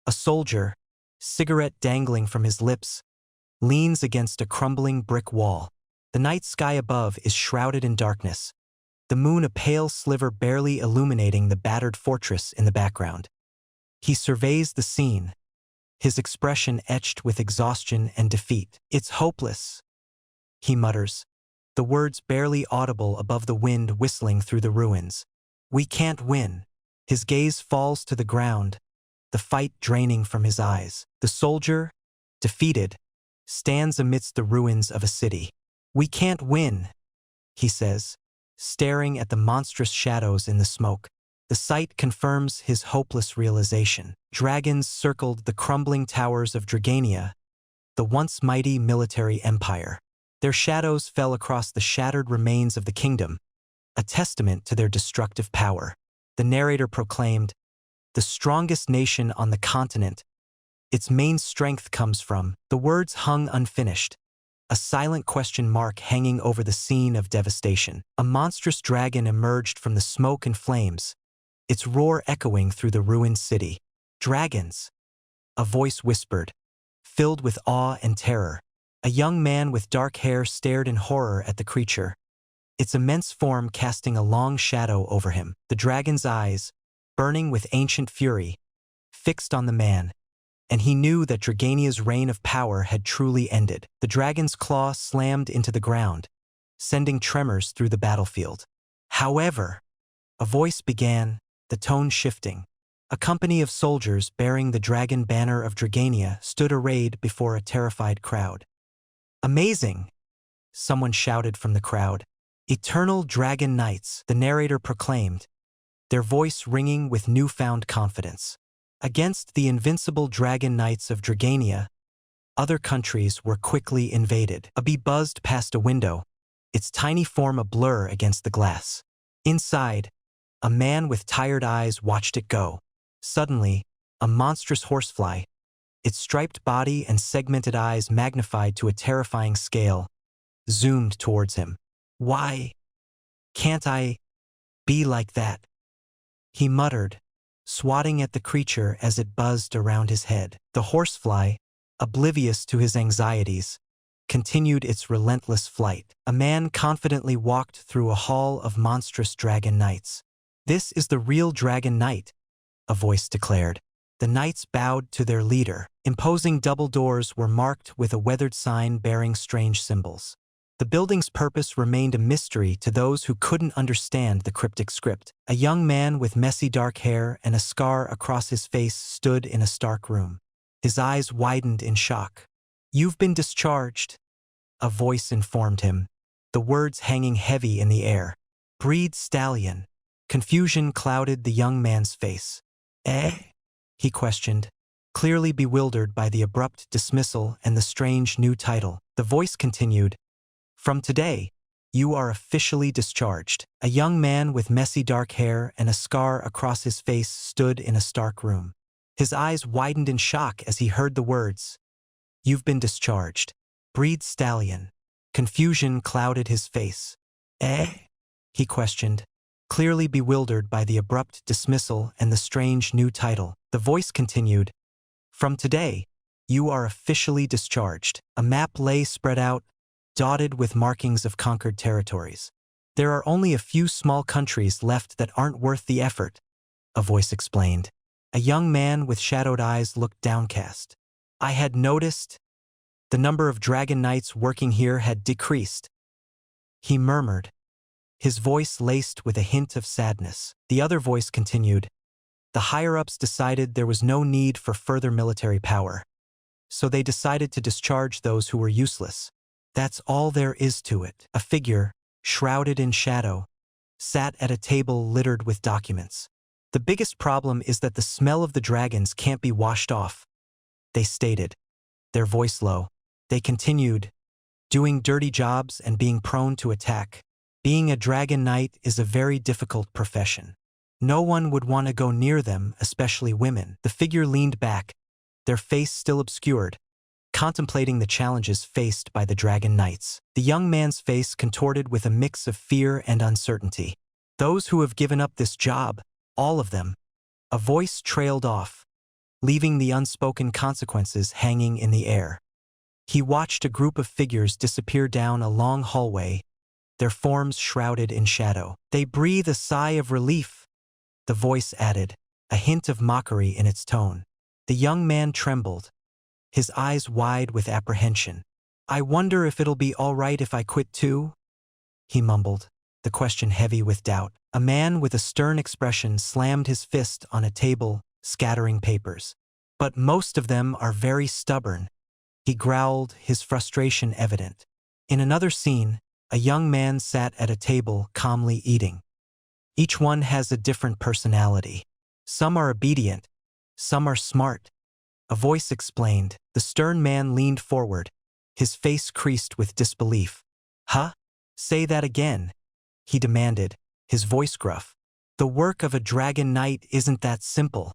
A soldier, cigarette dangling from his lips, leans against a crumbling brick wall. The night sky above is shrouded in darkness, the moon a pale sliver barely illuminating the battered fortress in the background. He surveys the scene, his expression etched with exhaustion and defeat. "It's hopeless," he mutters, the words barely audible above the wind whistling through the ruins. "We can't win." His gaze falls to the ground, the fight draining from his eyes. The soldier, defeated, stands amidst the ruins of a city. "We can't win," he says, staring at the monstrous shadows in the smoke. The sight confirms his hopeless realization. Dragons circled the crumbling towers of Dragania, the once mighty military empire. Their shadows fell across the shattered remains of the kingdom, a testament to their destructive power. The narrator proclaimed, "The strongest nation on the continent. Its main strength comes from..." The words hung unfinished, a silent question mark hanging over the scene of devastation. A monstrous dragon emerged from the smoke and flames, its roar echoing through the ruined city. "Dragons," a voice whispered, filled with awe and terror. A young man with dark hair stared in horror at the creature, its immense form casting a long shadow over him. The dragon's eyes, burning with ancient fury, fixed on the man, and he knew that Dragania's reign of power had truly ended. The dragon's claw slammed into the ground, sending tremors through the battlefield. "However," a voice began, the tone shifting. A company of soldiers bearing the dragon banner of Dragania stood arrayed before a terrified crowd. "Amazing!" someone shouted from the crowd. "Eternal Dragon Knights," the narrator proclaimed, their voice ringing with newfound confidence. Against the invincible Dragon Knights of Dragania, other countries were quickly invaded. A bee buzzed past a window, its tiny form a blur against the glass. Inside, a man with tired eyes watched it go. Suddenly, a monstrous horsefly, its striped body and segmented eyes magnified to a terrifying scale, zoomed towards him. "Why can't I be like that?" he muttered, swatting at the creature as it buzzed around his head. The horsefly, oblivious to his anxieties, continued its relentless flight. A man confidently walked through a hall of monstrous dragon knights. "This is the real Dragon Knight," a voice declared. The knights bowed to their leader. Imposing double doors were marked with a weathered sign bearing strange symbols. The building's purpose remained a mystery to those who couldn't understand the cryptic script. A young man with messy dark hair and a scar across his face stood in a stark room. His eyes widened in shock. "You've been discharged," a voice informed him, the words hanging heavy in the air. "Breed stallion." Confusion clouded the young man's face. "Eh?" he questioned, clearly bewildered by the abrupt dismissal and the strange new title. The voice continued, "From today, you are officially discharged." A young man with messy dark hair and a scar across his face stood in a stark room. His eyes widened in shock as he heard the words, "You've been discharged. Breed stallion." Confusion clouded his face. "Eh?" he questioned, clearly bewildered by the abrupt dismissal and the strange new title. The voice continued, "From today, you are officially discharged." A map lay spread out, dotted with markings of conquered territories. "There are only a few small countries left that aren't worth the effort," a voice explained. A young man with shadowed eyes looked downcast. "I had noticed the number of dragon knights working here had decreased," he murmured, his voice laced with a hint of sadness. The other voice continued, "The higher-ups decided there was no need for further military power, so they decided to discharge those who were useless. That's all there is to it." A figure, shrouded in shadow, sat at a table littered with documents. "The biggest problem is that the smell of the dragons can't be washed off," they stated, their voice low. They continued, "Doing dirty jobs and being prone to attack. Being a dragon knight is a very difficult profession. No one would want to go near them, especially women." The figure leaned back, their face still obscured, contemplating the challenges faced by the dragon knights. The young man's face contorted with a mix of fear and uncertainty. "Those who have given up this job, all of them," a voice trailed off, leaving the unspoken consequences hanging in the air. He watched a group of figures disappear down a long hallway, their forms shrouded in shadow. They breathe a sigh of relief, the voice added, a hint of mockery in its tone. The young man trembled, his eyes wide with apprehension. I wonder if it'll be all right if I quit too? He mumbled, the question heavy with doubt. A man with a stern expression slammed his fist on a table, scattering papers. But most of them are very stubborn, he growled, his frustration evident. In another scene, a young man sat at a table calmly eating. Each one has a different personality. Some are obedient, some are smart. A voice explained. The stern man leaned forward, his face creased with disbelief. Huh? Say that again, he demanded, his voice gruff. The work of a dragon knight isn't that simple.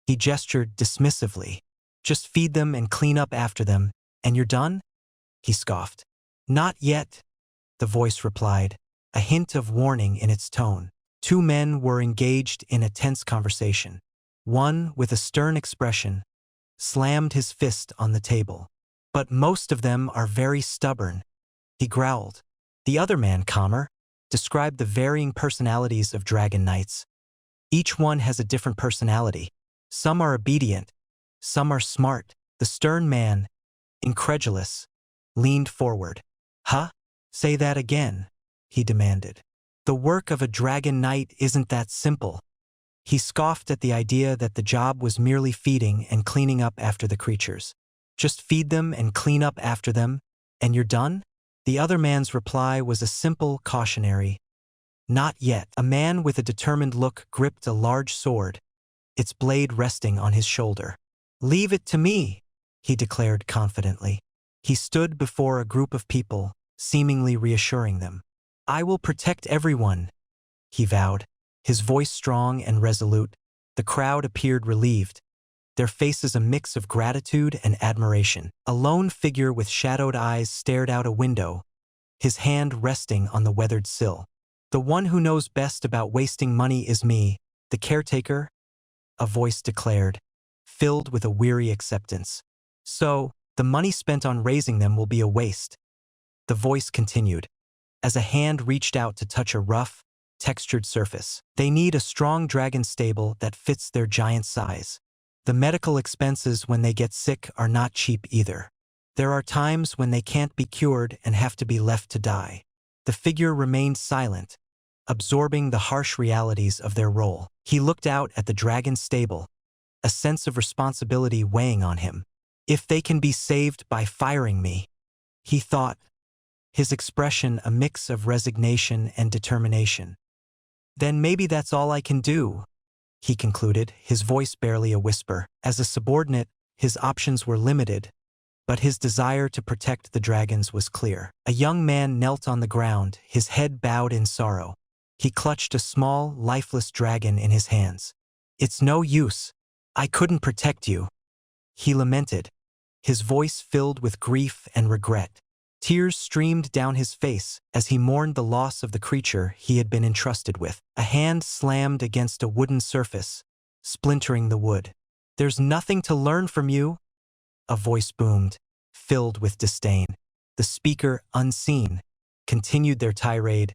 He gestured dismissively. Just feed them and clean up after them, and you're done? He scoffed. Not yet, the voice replied, a hint of warning in its tone. Two men were engaged in a tense conversation. One, with a stern expression, slammed his fist on the table. But most of them are very stubborn, he growled. The other man, calmer, described the varying personalities of dragon knights. Each one has a different personality. Some are obedient, some are smart. The stern man, incredulous, leaned forward. Huh? Say that again, he demanded. The work of a dragon knight isn't that simple. He scoffed at the idea that the job was merely feeding and cleaning up after the creatures. Just feed them and clean up after them, and you're done? The other man's reply was a simple cautionary. Not yet. A man with a determined look gripped a large sword, its blade resting on his shoulder. Leave it to me, he declared confidently. He stood before a group of people, seemingly reassuring them. I will protect everyone, he vowed, his voice strong and resolute. The crowd appeared relieved, their faces a mix of gratitude and admiration. A lone figure with shadowed eyes stared out a window, his hand resting on the weathered sill. The one who knows best about wasting money is me, the caretaker, a voice declared, filled with a weary acceptance. So, the money spent on raising them will be a waste, the voice continued, as a hand reached out to touch a rough, textured surface. They need a strong dragon stable that fits their giant size. The medical expenses when they get sick are not cheap either. There are times when they can't be cured and have to be left to die. The figure remained silent, absorbing the harsh realities of their role. He looked out at the dragon stable, a sense of responsibility weighing on him. If they can be saved by firing me, he thought, his expression a mix of resignation and determination. Then maybe that's all I can do, he concluded, his voice barely a whisper. As a subordinate, his options were limited, but his desire to protect the dragons was clear. A young man knelt on the ground, his head bowed in sorrow. He clutched a small, lifeless dragon in his hands. It's no use. I couldn't protect you, he lamented, his voice filled with grief and regret. Tears streamed down his face as he mourned the loss of the creature he had been entrusted with. A hand slammed against a wooden surface, splintering the wood. There's nothing to learn from you, a voice boomed, filled with disdain. The speaker, unseen, continued their tirade.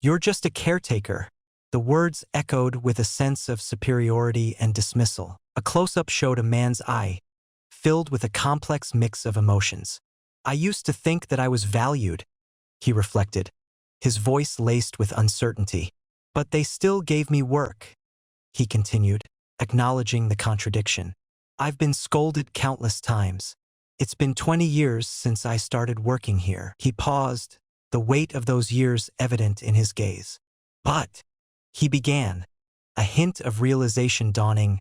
You're just a caretaker. The words echoed with a sense of superiority and dismissal. A close-up showed a man's eye, filled with a complex mix of emotions. I used to think that I was valued, he reflected, his voice laced with uncertainty. But they still gave me work, he continued, acknowledging the contradiction. I've been scolded countless times. It's been 20 years since I started working here. He paused, the weight of those years evident in his gaze. But, he began, a hint of realization dawning.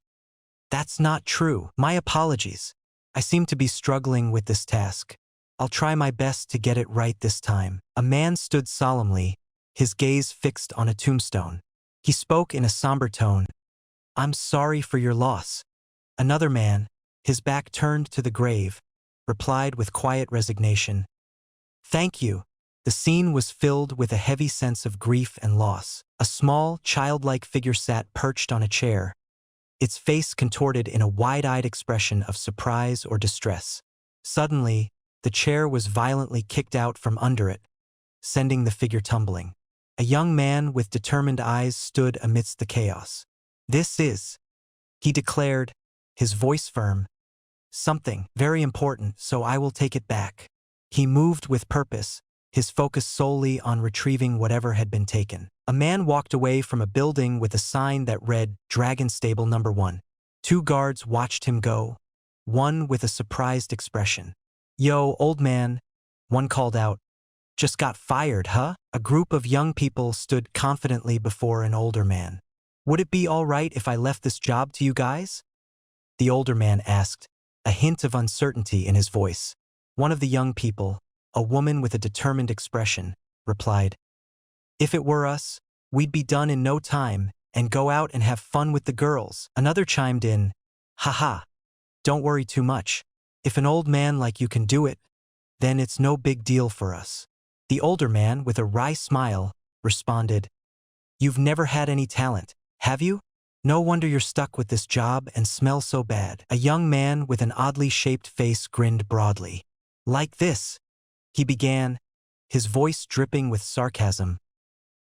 That's not true. My apologies. I seem to be struggling with this task. I'll try my best to get it right this time. A man stood solemnly, his gaze fixed on a tombstone. He spoke in a somber tone. I'm sorry for your loss. Another man, his back turned to the grave, replied with quiet resignation. Thank you. The scene was filled with a heavy sense of grief and loss. A small, childlike figure sat perched on a chair, its face contorted in a wide-eyed expression of surprise or distress. Suddenly, the chair was violently kicked out from under it, sending the figure tumbling. A young man with determined eyes stood amidst the chaos. "This is," he declared, his voice firm, "something very important, so I will take it back." He moved with purpose, his focus solely on retrieving whatever had been taken. A man walked away from a building with a sign that read Dragon Stable No. 1. 2 guards watched him go, one with a surprised expression. "Yo, old man," one called out. "Just got fired, huh?" A group of young people stood confidently before an older man. "Would it be all right if I left this job to you guys?" The older man asked, a hint of uncertainty in his voice. One of the young people, a woman with a determined expression, replied, "If it were us, we'd be done in no time and go out and have fun with the girls." Another chimed in, "Haha, don't worry too much. If an old man like you can do it, then it's no big deal for us." The older man, with a wry smile, responded, "You've never had any talent, have you? No wonder you're stuck with this job and smell so bad." A young man with an oddly shaped face grinned broadly. "Like this," he began, his voice dripping with sarcasm.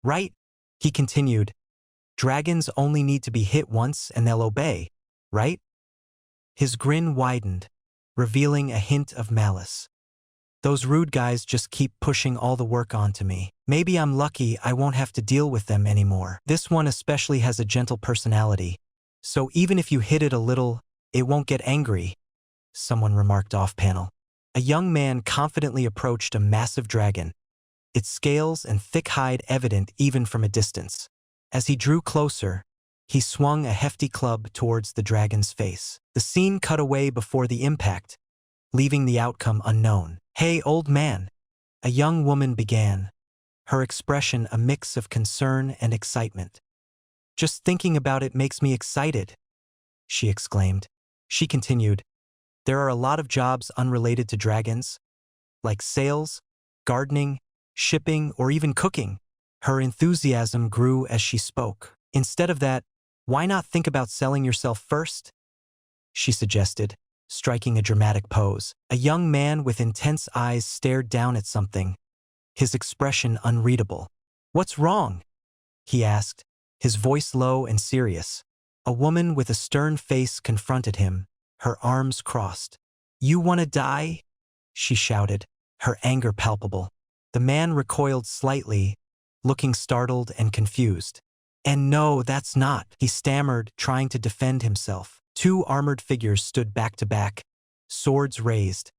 "Right?" he continued. "Dragons only need to be hit once and they'll obey, right?" His grin widened, revealing a hint of malice. "Those rude guys just keep pushing all the work onto me. Maybe I'm lucky I won't have to deal with them anymore. This one especially has a gentle personality, so even if you hit it a little, it won't get angry," someone remarked off-panel. A young man confidently approached a massive dragon, its scales and thick hide evident even from a distance. As he drew closer, he swung a hefty club towards the dragon's face. The scene cut away before the impact, leaving the outcome unknown. "Hey, old man," a young woman began, her expression a mix of concern and excitement. "Just thinking about it makes me excited," she exclaimed. She continued, "There are a lot of jobs unrelated to dragons, like sales, gardening, shipping, or even cooking." Her enthusiasm grew as she spoke. "Instead of that, why not think about selling yourself first?" she suggested, striking a dramatic pose. A young man with intense eyes stared down at something, his expression unreadable. "What's wrong?" he asked, his voice low and serious. A woman with a stern face confronted him, her arms crossed. "You want to die?" she shouted, her anger palpable. The man recoiled slightly, looking startled and confused. "And no, that's not," he stammered, trying to defend himself. 2 armored figures stood back to back, swords raised,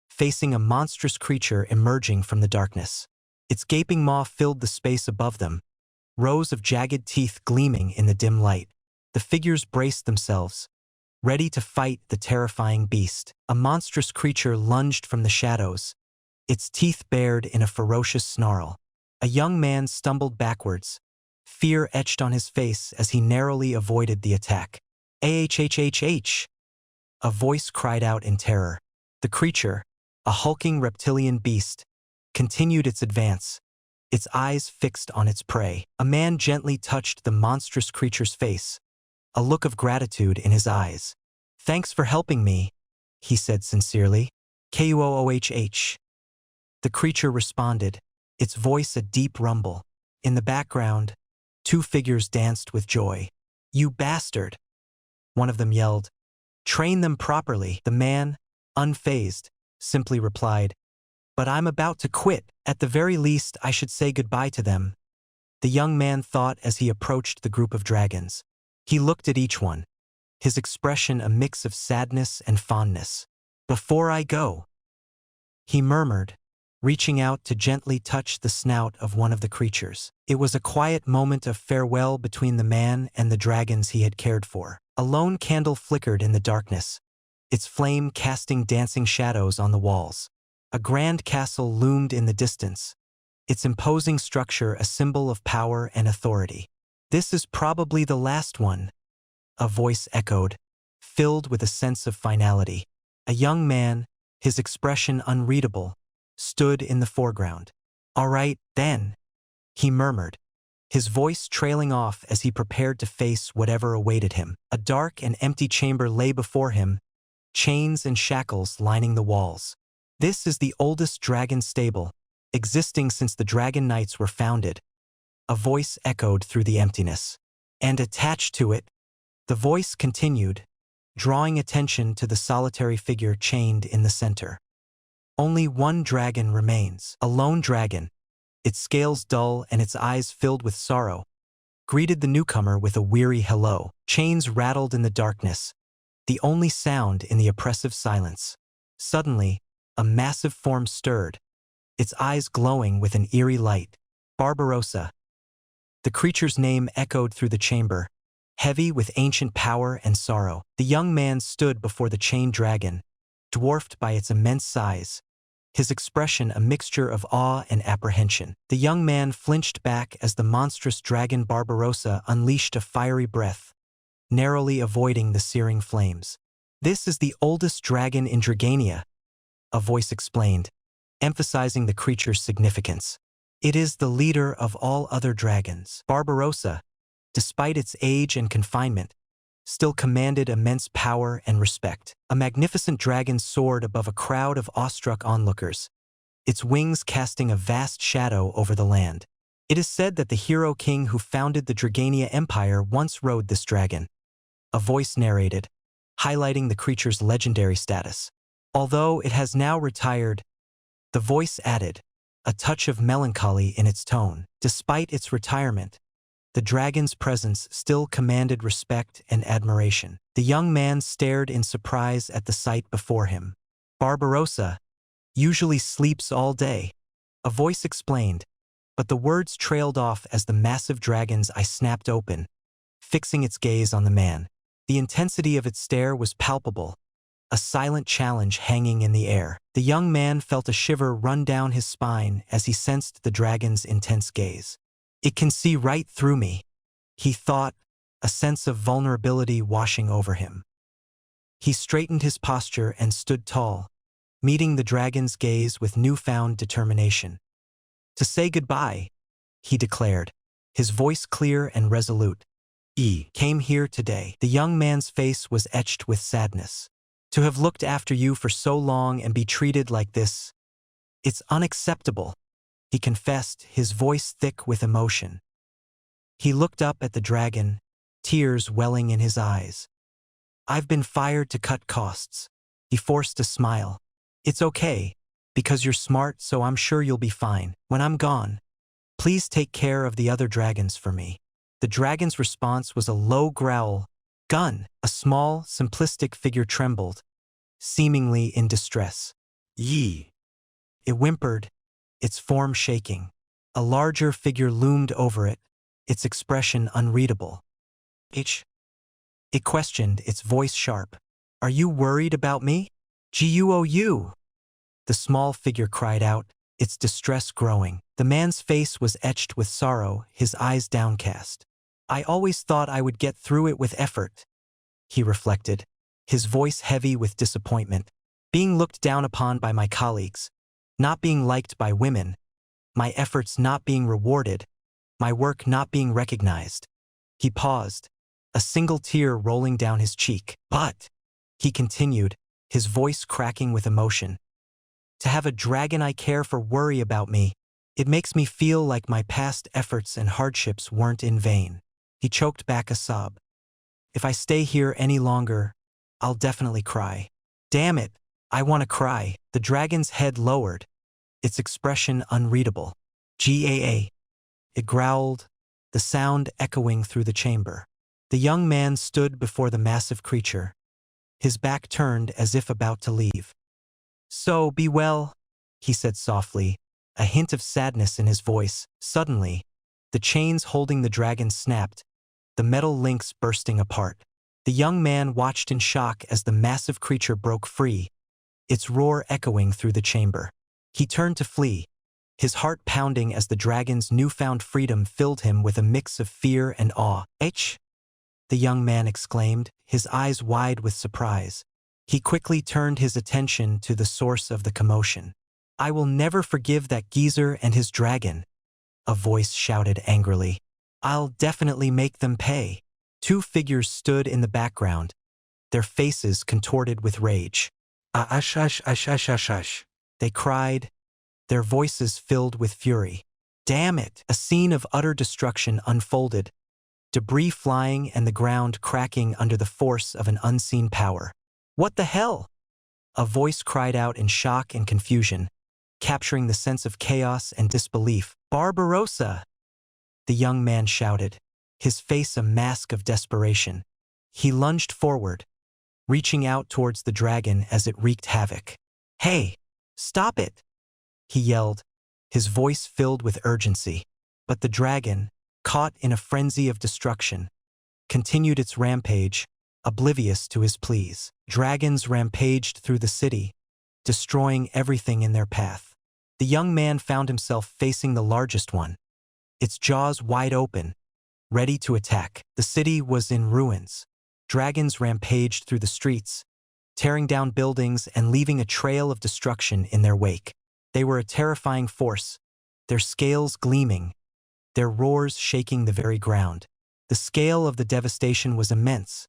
facing a monstrous creature emerging from the darkness. Its gaping maw filled the space above them, rows of jagged teeth gleaming in the dim light. The figures braced themselves, ready to fight the terrifying beast. A monstrous creature lunged from the shadows, its teeth bared in a ferocious snarl. A young man stumbled backwards, fear etched on his face as he narrowly avoided the attack. "Ahhhh!" a voice cried out in terror. The creature, a hulking reptilian beast, continued its advance, its eyes fixed on its prey. A man gently touched the monstrous creature's face, a look of gratitude in his eyes. "Thanks for helping me," he said sincerely. "Kuohh." The creature responded, its voice a deep rumble. In the background, 2 figures danced with joy. "You bastard!" one of them yelled. "Train them properly." The man, unfazed, simply replied, "But I'm about to quit. At the very least, I should say goodbye to them," the young man thought as he approached the group of dragons. He looked at each one, his expression a mix of sadness and fondness. "Before I go," he murmured, reaching out to gently touch the snout of one of the creatures. It was a quiet moment of farewell between the man and the dragons he had cared for. A lone candle flickered in the darkness, its flame casting dancing shadows on the walls. A grand castle loomed in the distance, its imposing structure a symbol of power and authority. "This is probably the last one," a voice echoed, filled with a sense of finality. A young man, his expression unreadable, stood in the foreground. "All right, then," he murmured, his voice trailing off as he prepared to face whatever awaited him. A dark and empty chamber lay before him, chains and shackles lining the walls. This is the oldest dragon stable, existing since the Dragon Knights were founded. A voice echoed through the emptiness. And attached to it, the voice continued, drawing attention to the solitary figure chained in the center. Only one dragon remains, a lone dragon, its scales dull and its eyes filled with sorrow, greeted the newcomer with a weary hello. Chains rattled in the darkness, the only sound in the oppressive silence. Suddenly, a massive form stirred, its eyes glowing with an eerie light. Barbarossa. The creature's name echoed through the chamber, heavy with ancient power and sorrow. The young man stood before the chained dragon, dwarfed by its immense size, his expression a mixture of awe and apprehension. The young man flinched back as the monstrous dragon Barbarossa unleashed a fiery breath, narrowly avoiding the searing flames. "This is the oldest dragon in Dragania," a voice explained, emphasizing the creature's significance. "It is the leader of all other dragons." Barbarossa, despite its age and confinement, still commanded immense power and respect. A magnificent dragon soared above a crowd of awestruck onlookers, its wings casting a vast shadow over the land. It is said that the hero king who founded the Dragania Empire once rode this dragon. A voice narrated, highlighting the creature's legendary status. Although it has now retired, the voice added, a touch of melancholy in its tone. Despite its retirement, the dragon's presence still commanded respect and admiration. The young man stared in surprise at the sight before him. "Barbarossa usually sleeps all day," a voice explained, but the words trailed off as the massive dragon's eye snapped open, fixing its gaze on the man. The intensity of its stare was palpable, a silent challenge hanging in the air. The young man felt a shiver run down his spine as he sensed the dragon's intense gaze. "It can see right through me," he thought, a sense of vulnerability washing over him. He straightened his posture and stood tall, meeting the dragon's gaze with newfound determination. "To say goodbye," he declared, his voice clear and resolute. Came here today." The young man's face was etched with sadness. "To have looked after you for so long and be treated like this, it's unacceptable," he confessed, his voice thick with emotion. He looked up at the dragon, tears welling in his eyes. "I've been fired to cut costs." He forced a smile. "It's okay, because you're smart, so I'm sure you'll be fine. When I'm gone, please take care of the other dragons for me." The dragon's response was a low growl. "Gun." A small, simplistic figure trembled, seemingly in distress. "Ye." It whimpered, its form shaking. A larger figure loomed over it, its expression unreadable. It questioned, its voice sharp. "Are you worried about me?" "Guu." The small figure cried out, its distress growing. The man's face was etched with sorrow, his eyes downcast. "I always thought I would get through it with effort," he reflected, his voice heavy with disappointment. "Being looked down upon by my colleagues, not being liked by women, my efforts not being rewarded, my work not being recognized." He paused, a single tear rolling down his cheek. "But," he continued, his voice cracking with emotion, "to have a dragon I care for worry about me, it makes me feel like my past efforts and hardships weren't in vain." He choked back a sob. "If I stay here any longer, I'll definitely cry." "Damn it, I want to cry." The dragon's head lowered, its expression unreadable. "Gaa." It growled, the sound echoing through the chamber. The young man stood before the massive creature, his back turned as if about to leave. "So be well," he said softly, a hint of sadness in his voice. Suddenly, the chains holding the dragon snapped, the metal links bursting apart. The young man watched in shock as the massive creature broke free, its roar echoing through the chamber. He turned to flee, his heart pounding as the dragon's newfound freedom filled him with a mix of fear and awe. The young man exclaimed, his eyes wide with surprise. He quickly turned his attention to the source of the commotion. "I will never forgive that geezer and his dragon," a voice shouted angrily. I'll definitely make them pay. Two figures stood in the background, their faces contorted with rage. Ash, ash, ash, ash, ash, ash. They cried, their voices filled with fury. Damn it! A scene of utter destruction unfolded, debris flying and the ground cracking under the force of an unseen power. What the hell? A voice cried out in shock and confusion, capturing the sense of chaos and disbelief. Barbarossa! The young man shouted, his face a mask of desperation. He lunged forward, reaching out towards the dragon as it wreaked havoc. Hey, stop it! He yelled, his voice filled with urgency. But the dragon, caught in a frenzy of destruction, continued its rampage, oblivious to his pleas. Dragons rampaged through the city, destroying everything in their path. The young man found himself facing the largest one, its jaws wide open, ready to attack. The city was in ruins. Dragons rampaged through the streets, tearing down buildings and leaving a trail of destruction in their wake. They were a terrifying force, their scales gleaming, their roars shaking the very ground. The scale of the devastation was immense,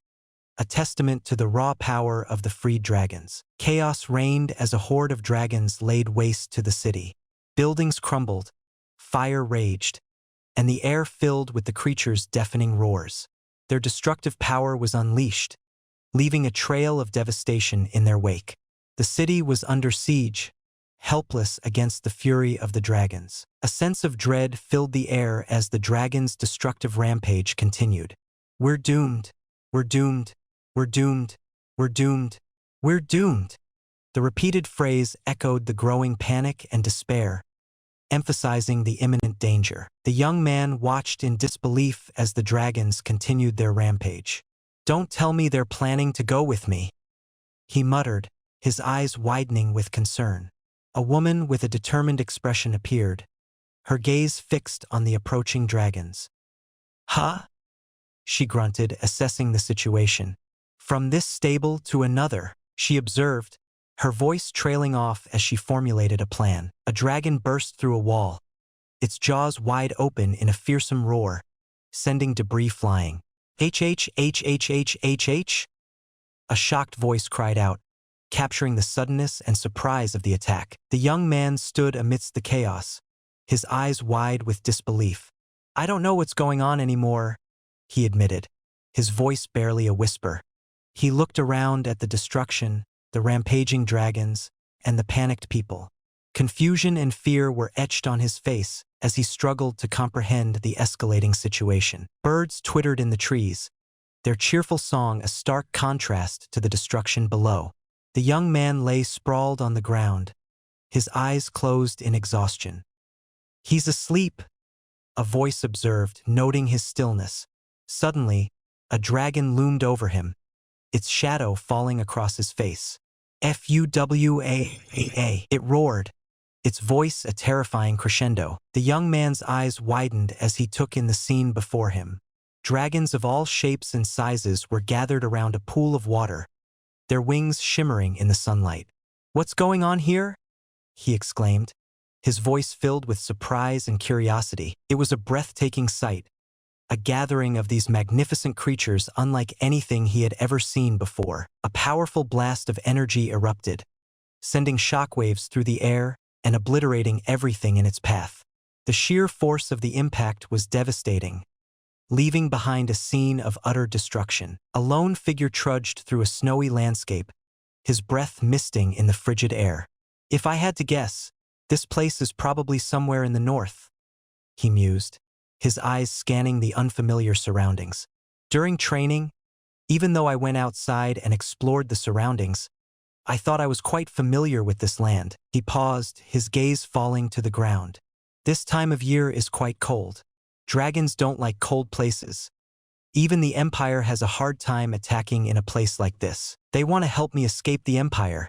a testament to the raw power of the freed dragons. Chaos reigned as a horde of dragons laid waste to the city. Buildings crumbled, fire raged, and the air filled with the creatures' deafening roars. Their destructive power was unleashed, leaving a trail of devastation in their wake. The city was under siege, helpless against the fury of the dragons. A sense of dread filled the air as the dragons' destructive rampage continued. We're doomed. We're doomed. We're doomed. We're doomed. We're doomed. The repeated phrase echoed the growing panic and despair, emphasizing the imminent danger. The young man watched in disbelief as the dragons continued their rampage. Don't tell me they're planning to go with me, he muttered, his eyes widening with concern. A woman with a determined expression appeared, her gaze fixed on the approaching dragons. Huh? She grunted, assessing the situation. From this stable to another, she observed, her voice trailing off as she formulated a plan. A dragon burst through a wall, its jaws wide open in a fearsome roar, sending debris flying. H. A shocked voice cried out, capturing the suddenness and surprise of the attack. The young man stood amidst the chaos, his eyes wide with disbelief. I don't know what's going on anymore, he admitted, his voice barely a whisper. He looked around at the destruction, the rampaging dragons, and the panicked people. Confusion and fear were etched on his face as he struggled to comprehend the escalating situation. Birds twittered in the trees, their cheerful song a stark contrast to the destruction below. The young man lay sprawled on the ground, his eyes closed in exhaustion. He's asleep, a voice observed, noting his stillness. Suddenly, a dragon loomed over him, its shadow falling across his face. Fuwaa! It roared, its voice a terrifying crescendo. The young man's eyes widened as he took in the scene before him. Dragons of all shapes and sizes were gathered around a pool of water, their wings shimmering in the sunlight. What's going on here? He exclaimed, his voice filled with surprise and curiosity. It was a breathtaking sight, a gathering of these magnificent creatures unlike anything he had ever seen before. A powerful blast of energy erupted, sending shockwaves through the air and obliterating everything in its path. The sheer force of the impact was devastating, leaving behind a scene of utter destruction. A lone figure trudged through a snowy landscape, his breath misting in the frigid air. If I had to guess, this place is probably somewhere in the north, he mused, his eyes scanning the unfamiliar surroundings. During training, even though I went outside and explored the surroundings, I thought I was quite familiar with this land. He paused, his gaze falling to the ground. This time of year is quite cold. Dragons don't like cold places. Even the Empire has a hard time attacking in a place like this. They want to help me escape the Empire,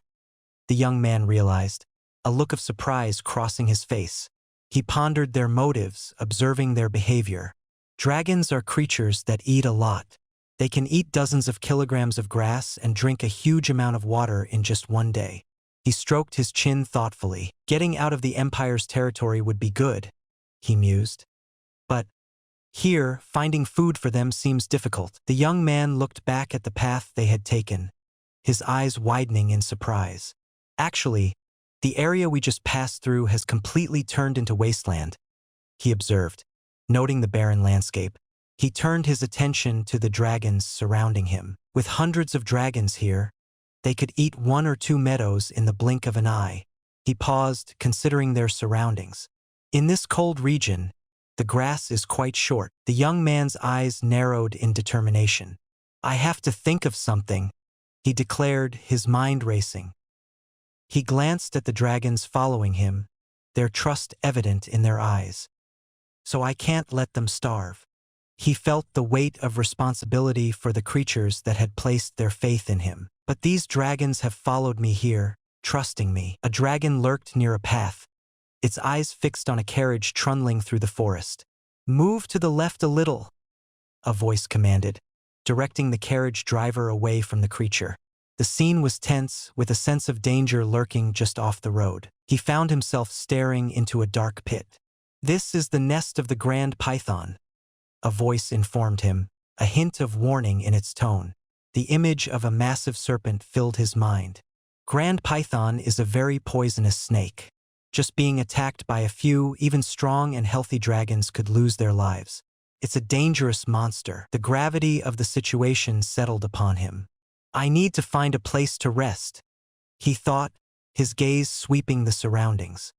the young man realized, a look of surprise crossing his face. He pondered their motives, observing their behavior. Dragons are creatures that eat a lot. They can eat dozens of kilograms of grass and drink a huge amount of water in just one day. He stroked his chin thoughtfully. Getting out of the Empire's territory would be good, he mused. But Here, finding food for them seems difficult. The young man looked back at the path they had taken, his eyes widening in surprise. Actually, the area we just passed through has completely turned into wasteland, he observed, noting the barren landscape. He turned his attention to the dragons surrounding him. With hundreds of dragons here, they could eat 1 or 2 meadows in the blink of an eye. He paused, considering their surroundings. In this cold region, the grass is quite short. The young man's eyes narrowed in determination. I have to think of something, he declared, his mind racing. He glanced at the dragons following him, their trust evident in their eyes. So I can't let them starve. He felt the weight of responsibility for the creatures that had placed their faith in him. But these dragons have followed me here, trusting me. A dragon lurked near a path, its eyes fixed on a carriage trundling through the forest. Move to the left a little, a voice commanded, directing the carriage driver away from the creature. The scene was tense, with a sense of danger lurking just off the road. He found himself staring into a dark pit. This is the nest of the Grand Python, a voice informed him, a hint of warning in its tone. The image of a massive serpent filled his mind. Grand Python is a very poisonous snake. Just being attacked by a few, even strong and healthy dragons could lose their lives. It's a dangerous monster. The gravity of the situation settled upon him. I need to find a place to rest, he thought, his gaze sweeping the surroundings.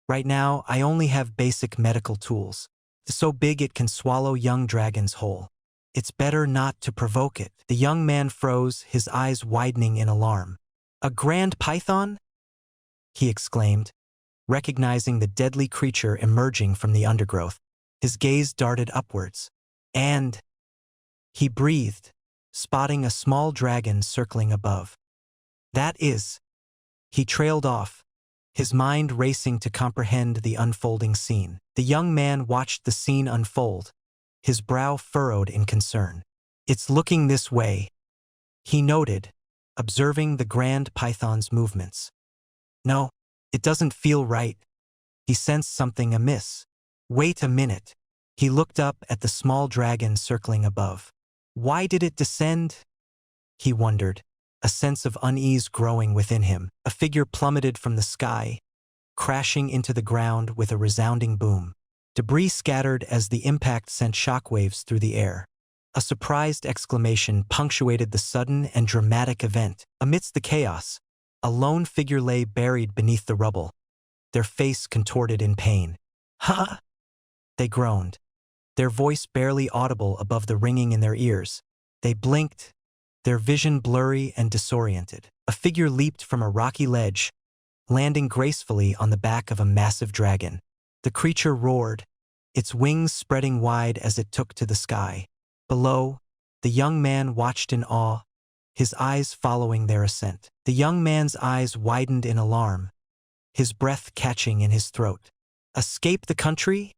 Right now, I only have basic medical tools. It's so big it can swallow young dragons whole. It's better not to provoke it. The young man froze, his eyes widening in alarm. A grand python? He exclaimed, recognizing the deadly creature emerging from the undergrowth. His gaze darted upwards. And he breathed, spotting a small dragon circling above. That is. He trailed off, his mind racing to comprehend the unfolding scene. The young man watched the scene unfold, his brow furrowed in concern. It's looking this way, he noted, observing the grand python's movements. No, it doesn't feel right. He sensed something amiss. Wait a minute. He looked up at the small dragon circling above. Why did it descend? He wondered, a sense of unease growing within him. A figure plummeted from the sky, crashing into the ground with a resounding boom. Debris scattered as the impact sent shockwaves through the air. A surprised exclamation punctuated the sudden and dramatic event. Amidst the chaos, a lone figure lay buried beneath the rubble, their face contorted in pain. "Ha!" they groaned, their voice barely audible above the ringing in their ears. They blinked, their vision blurry and disoriented. A figure leaped from a rocky ledge, landing gracefully on the back of a massive dragon. The creature roared, its wings spreading wide as it took to the sky. Below, the young man watched in awe, his eyes following their ascent. The young man's eyes widened in alarm, his breath catching in his throat. "Escape the country?"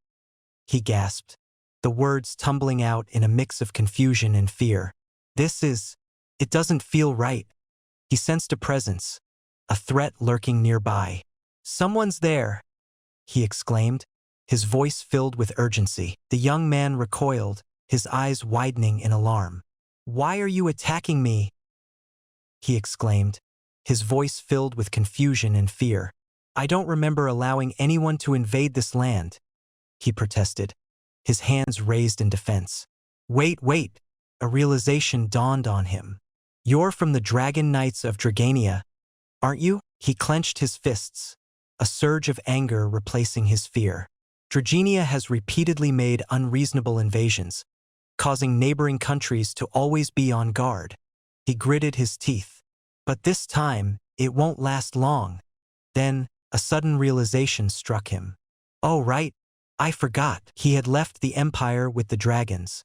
he gasped, the words tumbling out in a mix of confusion and fear. It doesn't feel right. He sensed a presence, a threat lurking nearby. "Someone's there," he exclaimed, his voice filled with urgency. The young man recoiled, his eyes widening in alarm. "Why are you attacking me?" he exclaimed, his voice filled with confusion and fear. "I don't remember allowing anyone to invade this land," he protested, his hands raised in defense. Wait, a realization dawned on him. "You're from the Dragon Knights of Dragania, aren't you?" He clenched his fists, a surge of anger replacing his fear. Dragania has repeatedly made unreasonable invasions, causing neighboring countries to always be on guard. He gritted his teeth. But this time, it won't last long. Then, a sudden realization struck him. Oh right, I forgot. He had left the Empire with the dragons,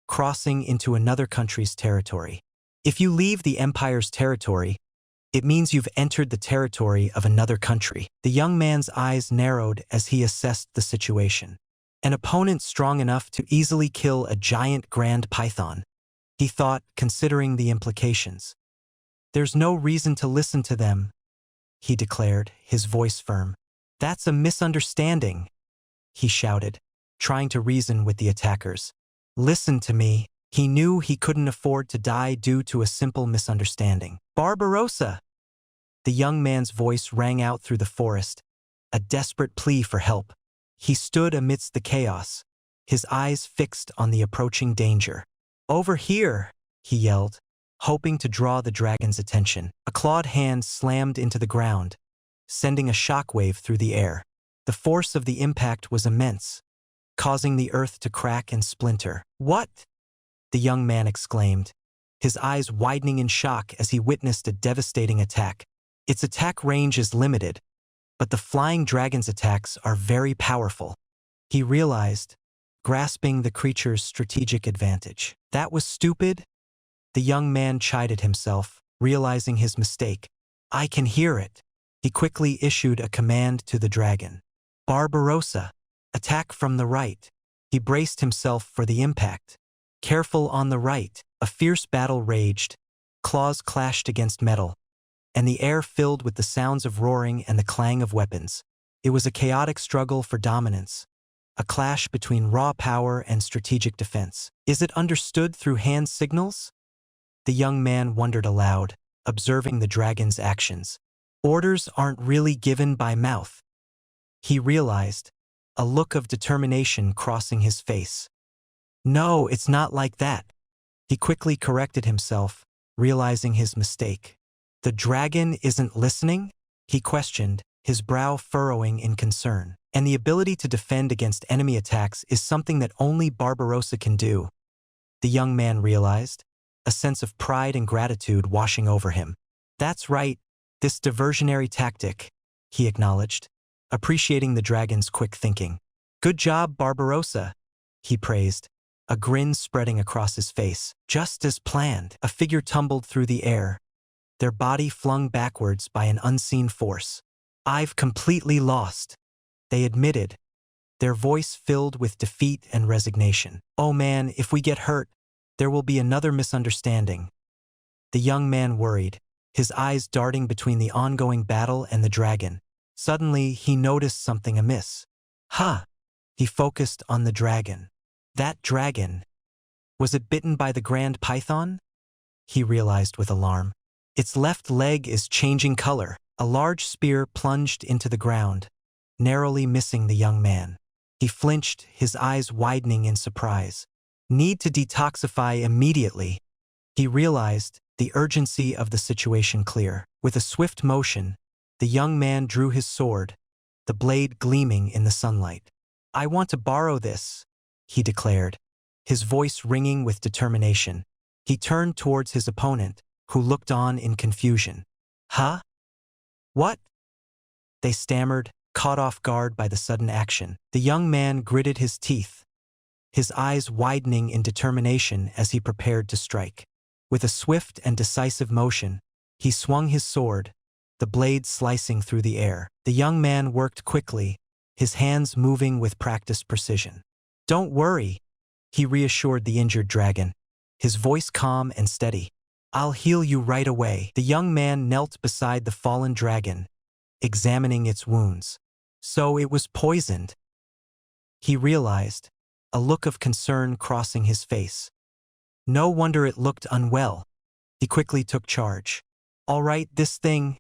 crossing into another country's territory. If you leave the Empire's territory, it means you've entered the territory of another country. The young man's eyes narrowed as he assessed the situation. An opponent strong enough to easily kill a giant grand python, he thought, considering the implications. "There's no reason to listen to them," he declared, his voice firm. "That's a misunderstanding," he shouted, trying to reason with the attackers. Listen to me. He knew he couldn't afford to die due to a simple misunderstanding. Barbarossa! The young man's voice rang out through the forest, a desperate plea for help. He stood amidst the chaos, his eyes fixed on the approaching danger. Over here, he yelled, hoping to draw the dragon's attention. A clawed hand slammed into the ground, sending a shockwave through the air. The force of the impact was immense, causing the earth to crack and splinter. What? The young man exclaimed, his eyes widening in shock as he witnessed a devastating attack. Its attack range is limited, but the flying dragon's attacks are very powerful. He realized, grasping the creature's strategic advantage. That was stupid. The young man chided himself, realizing his mistake. I can hear it. He quickly issued a command to the dragon. Barbarossa, attack from the right. He braced himself for the impact. Careful on the right. A fierce battle raged. Claws clashed against metal, and the air filled with the sounds of roaring and the clang of weapons. It was a chaotic struggle for dominance, a clash between raw power and strategic defense. Is it understood through hand signals? The young man wondered aloud, observing the dragon's actions. Orders aren't really given by mouth. He realized, a look of determination crossing his face. No, it's not like that. He quickly corrected himself, realizing his mistake. The dragon isn't listening? He questioned, his brow furrowing in concern. And the ability to defend against enemy attacks is something that only Barbarossa can do. The young man realized, a sense of pride and gratitude washing over him. That's right, this diversionary tactic, he acknowledged, appreciating the dragon's quick thinking. Good job, Barbarossa, he praised, a grin spreading across his face. Just as planned, a figure tumbled through the air, their body flung backwards by an unseen force. I've completely lost, they admitted, their voice filled with defeat and resignation. Oh man, if we get hurt, there will be another misunderstanding. The young man worried, his eyes darting between the ongoing battle and the dragon. Suddenly, he noticed something amiss. Huh! He focused on the dragon. That dragon. Was it bitten by the Grand Python? He realized with alarm. Its left leg is changing color. A large spear plunged into the ground, narrowly missing the young man. He flinched, his eyes widening in surprise. Need to detoxify immediately. He realized, the urgency of the situation clear. With a swift motion, the young man drew his sword, the blade gleaming in the sunlight. I want to borrow this, he declared, his voice ringing with determination. He turned towards his opponent, who looked on in confusion. Huh? What? They stammered, caught off guard by the sudden action. The young man gritted his teeth, his eyes widening in determination as he prepared to strike. With a swift and decisive motion, he swung his sword, the blade slicing through the air. The young man worked quickly, his hands moving with practiced precision. Don't worry, he reassured the injured dragon, his voice calm and steady. I'll heal you right away. The young man knelt beside the fallen dragon, examining its wounds. So it was poisoned. He realized, a look of concern crossing his face. No wonder it looked unwell. He quickly took charge. All right, this thing,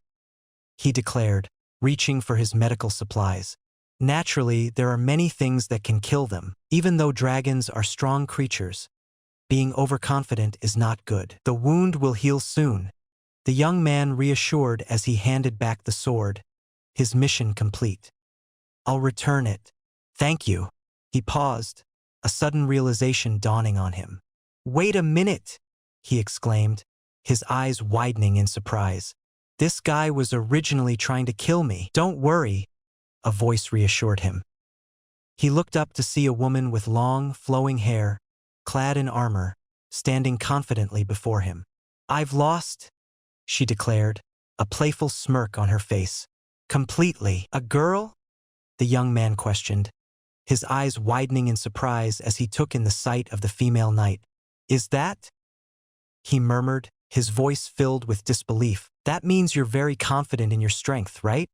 he declared, reaching for his medical supplies. Naturally, there are many things that can kill them. Even though dragons are strong creatures, being overconfident is not good. The wound will heal soon, the young man reassured as he handed back the sword, his mission complete. I'll return it. Thank you. He paused, a sudden realization dawning on him. Wait a minute, he exclaimed, his eyes widening in surprise. This guy was originally trying to kill me. Don't worry, a voice reassured him. He looked up to see a woman with long, flowing hair, clad in armor, standing confidently before him. I've lost, she declared, a playful smirk on her face. Completely. A girl? The young man questioned, his eyes widening in surprise as he took in the sight of the female knight. Is that? He murmured, his voice filled with disbelief. That means you're very confident in your strength, right?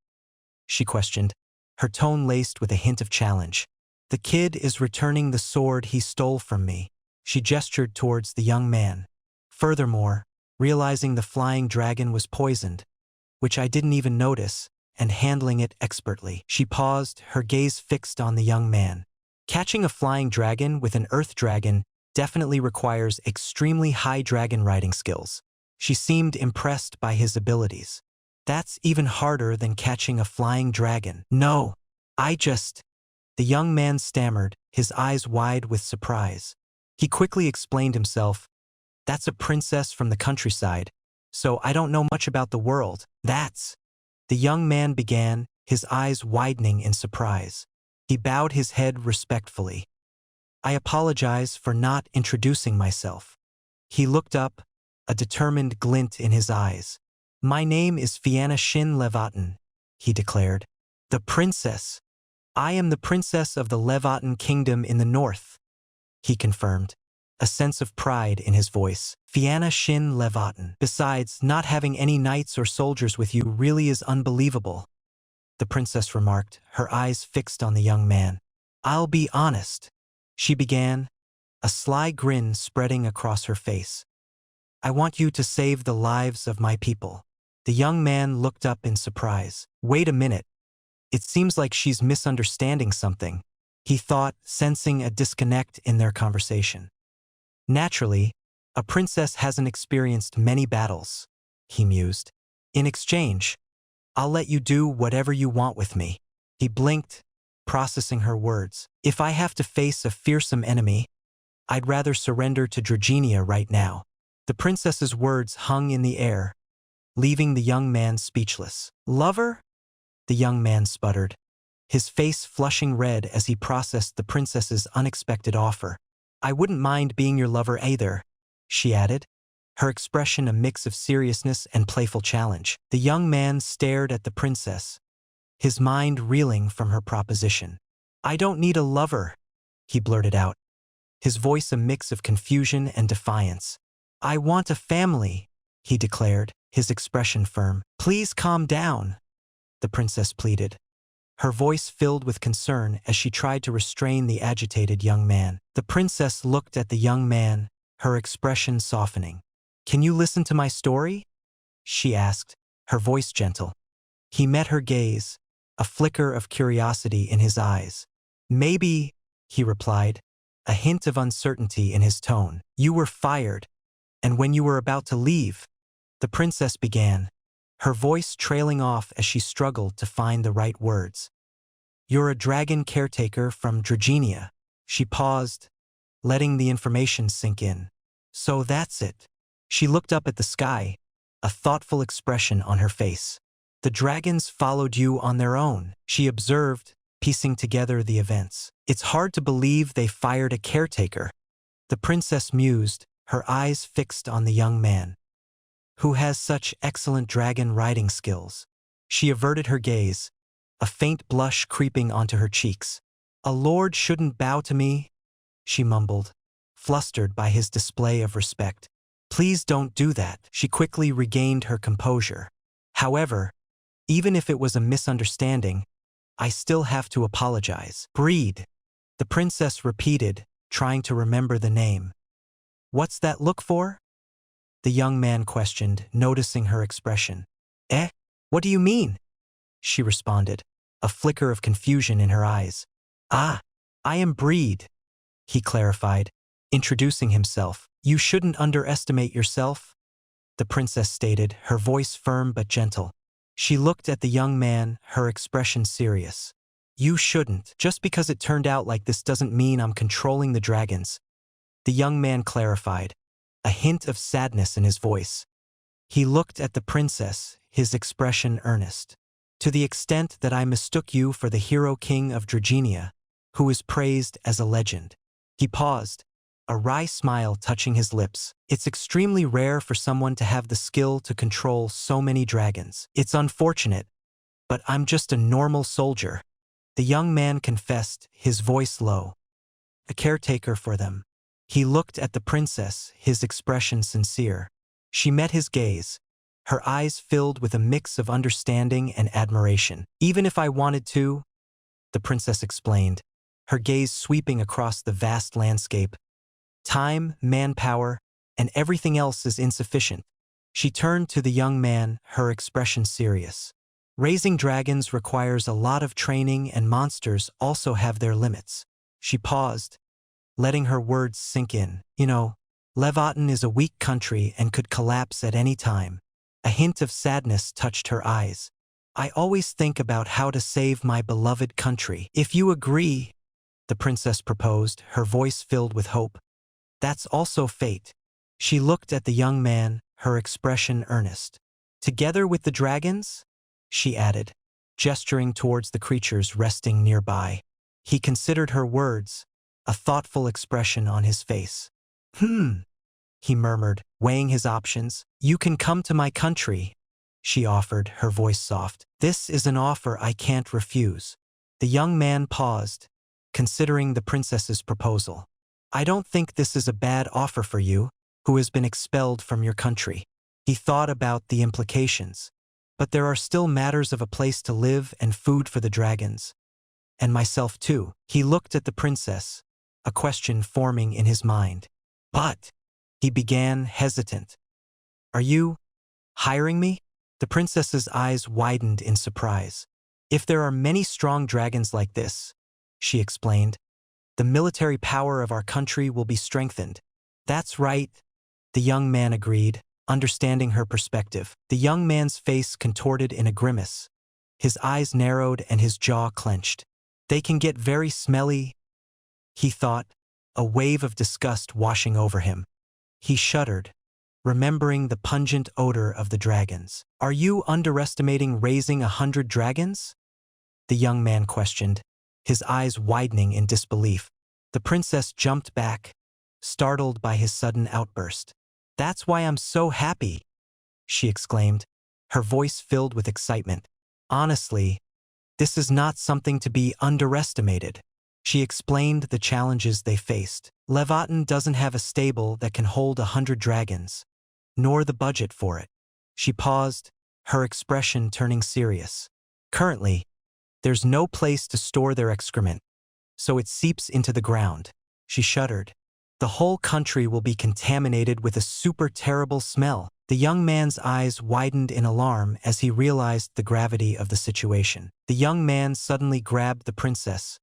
She questioned, her tone laced with a hint of challenge. The kid is returning the sword he stole from me. She gestured towards the young man. Furthermore, realizing the flying dragon was poisoned, which I didn't even notice, and handling it expertly. She paused, her gaze fixed on the young man. Catching a flying dragon with an earth dragon definitely requires extremely high dragon riding skills. She seemed impressed by his abilities. That's even harder than catching a flying dragon. No, the young man stammered, his eyes wide with surprise. He quickly explained himself. That's a princess from the countryside, so I don't know much about the world. The young man began, his eyes widening in surprise. He bowed his head respectfully. I apologize for not introducing myself. He looked up, a determined glint in his eyes. My name is Fianna Shin Levatin, he declared. The princess. I am the princess of the Levatin kingdom in the north, he confirmed, a sense of pride in his voice. Fianna Shin Levatin. Besides, not having any knights or soldiers with you really is unbelievable, the princess remarked, her eyes fixed on the young man. I'll be honest, she began, a sly grin spreading across her face. I want you to save the lives of my people. The young man looked up in surprise. Wait a minute. It seems like she's misunderstanding something, he thought, sensing a disconnect in their conversation. Naturally, a princess hasn't experienced many battles, he mused. In exchange, I'll let you do whatever you want with me. He blinked, processing her words. If I have to face a fearsome enemy, I'd rather surrender to Dragenia right now. The princess's words hung in the air, leaving the young man speechless. Lover? The young man sputtered, his face flushing red as he processed the princess's unexpected offer. I wouldn't mind being your lover either, she added, her expression a mix of seriousness and playful challenge. The young man stared at the princess, his mind reeling from her proposition. I don't need a lover, he blurted out, his voice a mix of confusion and defiance. I want a family, he declared, his expression firm. Please calm down, the princess pleaded, her voice filled with concern as she tried to restrain the agitated young man. The princess looked at the young man, her expression softening. Can you listen to my story? She asked, her voice gentle. He met her gaze, a flicker of curiosity in his eyes. Maybe, he replied, a hint of uncertainty in his tone. You were fired, and when you were about to leave, the princess began, her voice trailing off as she struggled to find the right words. You're a dragon caretaker from Dragenia. She paused, letting the information sink in. So that's it. She looked up at the sky, a thoughtful expression on her face. The dragons followed you on their own, she observed, piecing together the events. It's hard to believe they fired a caretaker. The princess mused, her eyes fixed on the young man. Who has such excellent dragon riding skills? She averted her gaze, a faint blush creeping onto her cheeks. A lord shouldn't bow to me, she mumbled, flustered by his display of respect. Please don't do that. She quickly regained her composure. However, even if it was a misunderstanding, I still have to apologize. Breed, the princess repeated, trying to remember the name. What's that look for? The young man questioned, noticing her expression. What do you mean? She responded, a flicker of confusion in her eyes. I am Breed, he clarified, introducing himself. You shouldn't underestimate yourself, the princess stated, her voice firm but gentle. She looked at the young man, her expression serious. You shouldn't. Just because it turned out like this doesn't mean I'm controlling the dragons, the young man clarified, a hint of sadness in his voice. He looked at the princess, his expression earnest. To the extent that I mistook you for the hero king of Dragenia, who is praised as a legend. He paused, a wry smile touching his lips. It's extremely rare for someone to have the skill to control so many dragons. It's unfortunate, but I'm just a normal soldier, the young man confessed, his voice low. A caretaker for them. He looked at the princess, his expression sincere. She met his gaze, her eyes filled with a mix of understanding and admiration. Even if I wanted to, the princess explained, her gaze sweeping across the vast landscape. Time, manpower, and everything else is insufficient. She turned to the young man, her expression serious. Raising dragons requires a lot of training, and monsters also have their limits. She paused, letting her words sink in. You know, Levaten is a weak country and could collapse at any time. A hint of sadness touched her eyes. I always think about how to save my beloved country. If you agree, the princess proposed, her voice filled with hope. That's also fate. She looked at the young man, her expression earnest. Together with the dragons? She added, gesturing towards the creatures resting nearby. He considered her words, a thoughtful expression on his face. He murmured, weighing his options. You can come to my country, she offered, her voice soft. This is an offer I can't refuse. The young man paused, considering the princess's proposal. I don't think this is a bad offer for you, who has been expelled from your country. He thought about the implications. But there are still matters of a place to live and food for the dragons. And myself too. He looked at the princess, a question forming in his mind. But, he began, hesitant. Are you hiring me? The princess's eyes widened in surprise. If there are many strong dragons like this, she explained, the military power of our country will be strengthened. That's right, the young man agreed, understanding her perspective. The young man's face contorted in a grimace. His eyes narrowed and his jaw clenched. They can get very smelly, he thought, a wave of disgust washing over him. He shuddered, remembering the pungent odor of the dragons. Are you underestimating raising 100 dragons? The young man questioned, his eyes widening in disbelief. The princess jumped back, startled by his sudden outburst. That's why I'm so happy, she exclaimed, her voice filled with excitement. Honestly, this is not something to be underestimated. She explained the challenges they faced. Levaten doesn't have a stable that can hold 100 dragons, nor the budget for it. She paused, her expression turning serious. Currently, there's no place to store their excrement, so it seeps into the ground. She shuddered. The whole country will be contaminated with a super terrible smell. The young man's eyes widened in alarm as he realized the gravity of the situation. The young man suddenly grabbed the princess,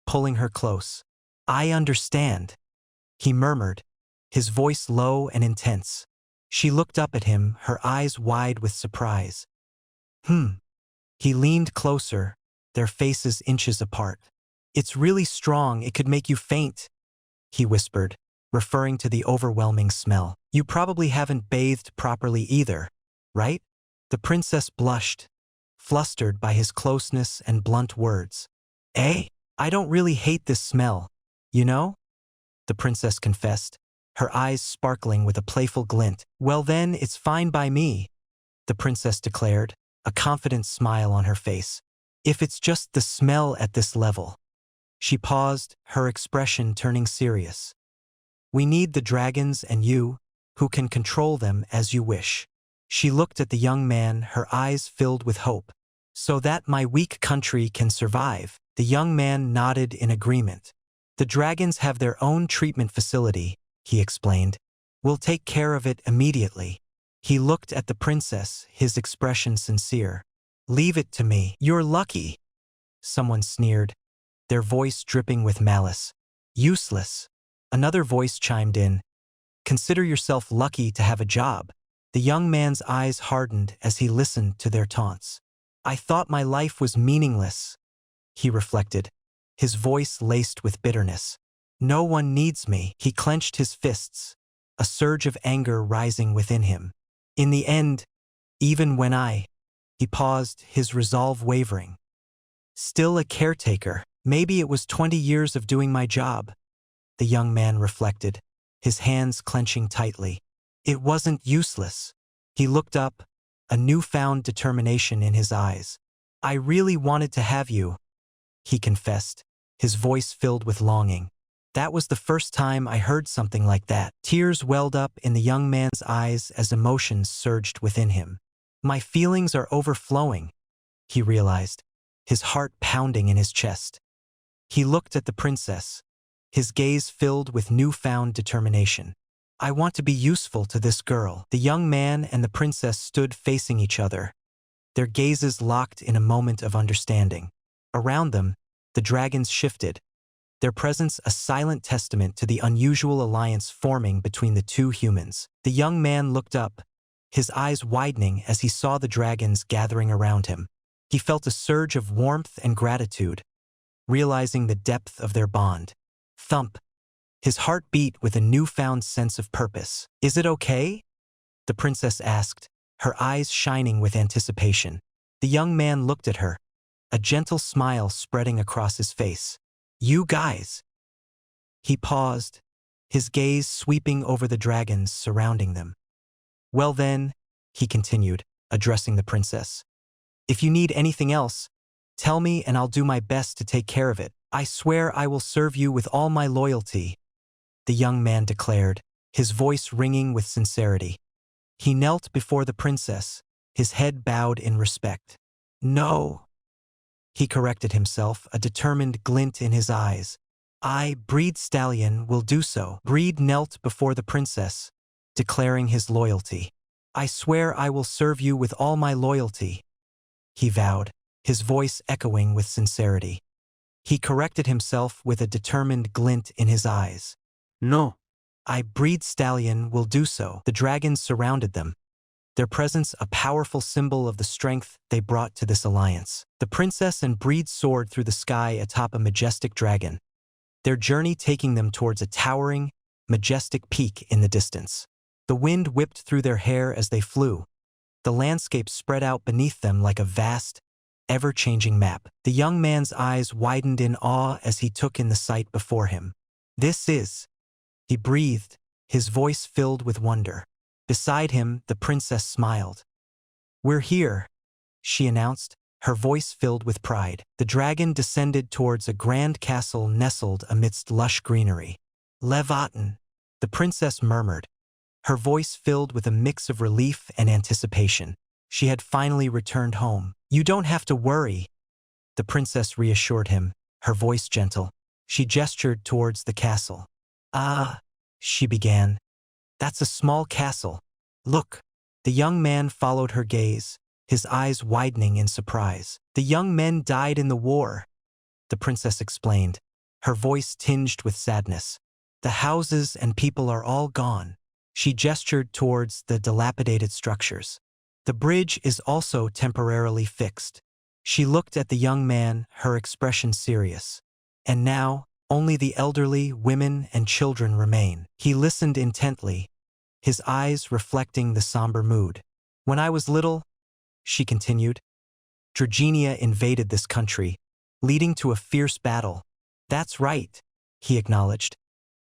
pulling her close. I understand, he murmured, his voice low and intense. She looked up at him, her eyes wide with surprise. He leaned closer, their faces inches apart. It's really strong, it could make you faint, he whispered, referring to the overwhelming smell. You probably haven't bathed properly either, right? The princess blushed, flustered by his closeness and blunt words. I don't really hate this smell, you know? The princess confessed, her eyes sparkling with a playful glint. Well then, it's fine by me, the princess declared, a confident smile on her face. If it's just the smell at this level. She paused, her expression turning serious. We need the dragons and you, who can control them as you wish. She looked at the young man, her eyes filled with hope. So that my weak country can survive. The young man nodded in agreement. The dragons have their own treatment facility, he explained. We'll take care of it immediately. He looked at the princess, his expression sincere. Leave it to me. You're lucky, someone sneered, their voice dripping with malice. Useless. Another voice chimed in. Consider yourself lucky to have a job. The young man's eyes hardened as he listened to their taunts. I thought my life was meaningless, he reflected, his voice laced with bitterness. No one needs me. He clenched his fists, a surge of anger rising within him. In the end, even when he paused, his resolve wavering. Still a caretaker. Maybe it was 20 years of doing my job, the young man reflected, his hands clenching tightly. It wasn't useless. He looked up, a newfound determination in his eyes. I really wanted to have you, he confessed, his voice filled with longing. That was the first time I heard something like that. Tears welled up in the young man's eyes as emotions surged within him. My feelings are overflowing, he realized, his heart pounding in his chest. He looked at the princess, his gaze filled with newfound determination. I want to be useful to this girl. The young man and the princess stood facing each other, their gazes locked in a moment of understanding. Around them, the dragons shifted, their presence a silent testament to the unusual alliance forming between the two humans. The young man looked up, his eyes widening as he saw the dragons gathering around him. He felt a surge of warmth and gratitude, realizing the depth of their bond. Thump. His heart beat with a newfound sense of purpose. Is it okay? The princess asked, her eyes shining with anticipation. The young man looked at her, a gentle smile spreading across his face. You guys. He paused, his gaze sweeping over the dragons surrounding them. Well then, he continued, addressing the princess. If you need anything else, tell me and I'll do my best to take care of it. I swear I will serve you with all my loyalty, the young man declared, his voice ringing with sincerity. He knelt before the princess, his head bowed in respect. No, he corrected himself, a determined glint in his eyes. I, Breed Stallion, will do so. Breed knelt before the princess, declaring his loyalty. I swear I will serve you with all my loyalty, he vowed, his voice echoing with sincerity. He corrected himself with a determined glint in his eyes. No. I, Breed Stallion, will do so. The dragons surrounded them, their presence a powerful symbol of the strength they brought to this alliance. The princess and Breed soared through the sky atop a majestic dragon, their journey taking them towards a towering, majestic peak in the distance. The wind whipped through their hair as they flew, the landscape spread out beneath them like a vast, ever-changing map. The young man's eyes widened in awe as he took in the sight before him. This is... He breathed, his voice filled with wonder. Beside him, the princess smiled. We're here, she announced, her voice filled with pride. The dragon descended towards a grand castle nestled amidst lush greenery. Levaten, the princess murmured, her voice filled with a mix of relief and anticipation. She had finally returned home. You don't have to worry, the princess reassured him, her voice gentle. She gestured towards the castle. She began. That's a small castle. Look. The young man followed her gaze, his eyes widening in surprise. The young men died in the war, the princess explained, her voice tinged with sadness. The houses and people are all gone. She gestured towards the dilapidated structures. The bridge is also temporarily fixed. She looked at the young man, her expression serious. And now, only the elderly, women, and children remain. He listened intently, his eyes reflecting the somber mood. When I was little, she continued, Dragenia invaded this country, leading to a fierce battle. That's right, he acknowledged,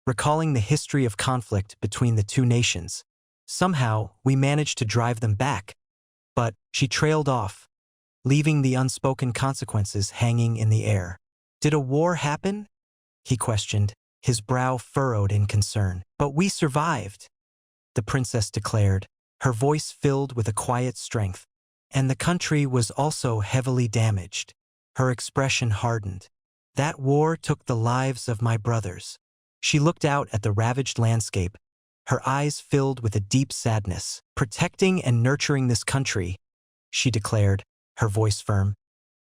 recalling the history of conflict between the two nations. Somehow, we managed to drive them back. But she trailed off, leaving the unspoken consequences hanging in the air. Did a war happen? He questioned, his brow furrowed in concern. But we survived, the princess declared, her voice filled with a quiet strength. And the country was also heavily damaged. Her expression hardened. That war took the lives of my brothers. She looked out at the ravaged landscape, her eyes filled with a deep sadness. Protecting and nurturing this country, she declared, her voice firm,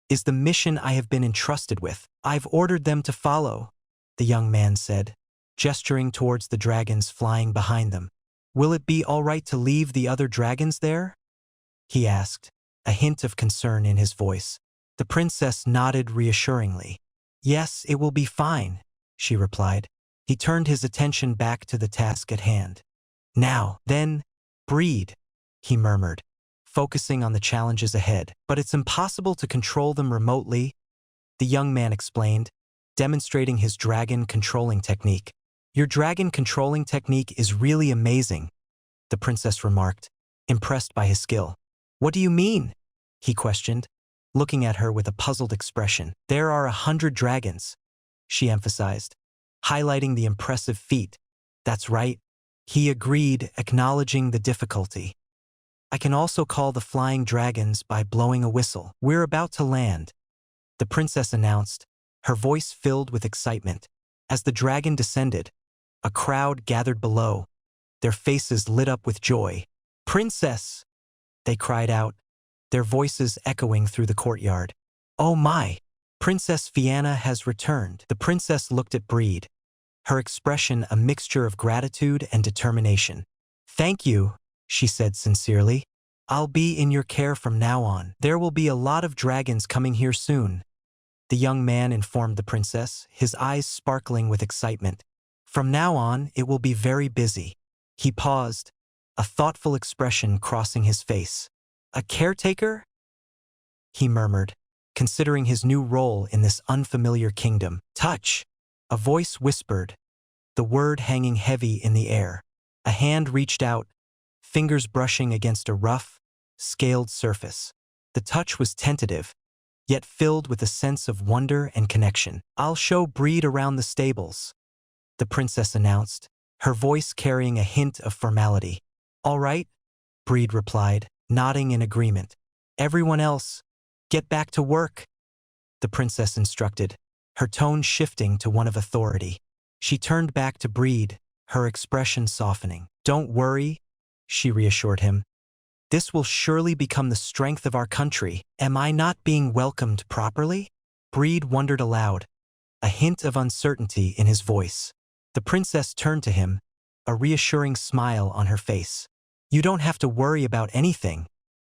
is the mission I have been entrusted with. I've ordered them to follow, the young man said, gesturing towards the dragons flying behind them. Will it be all right to leave the other dragons there? He asked, a hint of concern in his voice. The princess nodded reassuringly. Yes, it will be fine, she replied. He turned his attention back to the task at hand. Now, then, Breed, he murmured, focusing on the challenges ahead. But it's impossible to control them remotely, the young man explained, demonstrating his dragon controlling technique. Your dragon controlling technique is really amazing, the princess remarked, impressed by his skill. What do you mean? He questioned, looking at her with a puzzled expression. There are 100 dragons, she emphasized, highlighting the impressive feat. That's right, he agreed, acknowledging the difficulty. I can also call the flying dragons by blowing a whistle. We're about to land, the princess announced, her voice filled with excitement. As the dragon descended, a crowd gathered below, their faces lit up with joy. "Princess!" they cried out, their voices echoing through the courtyard. "Oh my! Princess Fianna has returned." The princess looked at Breed, her expression a mixture of gratitude and determination. "Thank you," she said sincerely. "I'll be in your care from now on. There will be a lot of dragons coming here soon," the young man informed the princess, his eyes sparkling with excitement. "From now on, it will be very busy." He paused, a thoughtful expression crossing his face. "A caretaker?" he murmured, considering his new role in this unfamiliar kingdom. "Touch!" a voice whispered, the word hanging heavy in the air. A hand reached out, fingers brushing against a rough, scaled surface. The touch was tentative, yet filled with a sense of wonder and connection. "I'll show Breed around the stables," the princess announced, her voice carrying a hint of formality. "All right," Breed replied, nodding in agreement. "Everyone else, get back to work," the princess instructed, her tone shifting to one of authority. She turned back to Breed, her expression softening. "Don't worry," she reassured him. "This will surely become the strength of our country." "Am I not being welcomed properly?" Breed wondered aloud, a hint of uncertainty in his voice. The princess turned to him, a reassuring smile on her face. "You don't have to worry about anything,"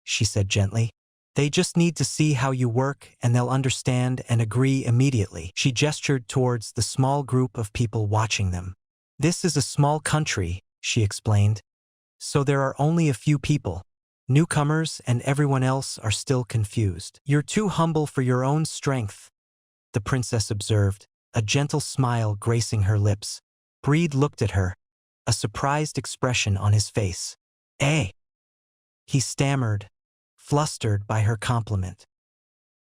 she said gently. "They just need to see how you work and they'll understand and agree immediately." She gestured towards the small group of people watching them. "This is a small country," she explained, "so there are only a few people. Newcomers and everyone else are still confused." "You're too humble for your own strength," the princess observed, a gentle smile gracing her lips. Breed looked at her, a surprised expression on his face. "Eh?" he stammered, flustered by her compliment.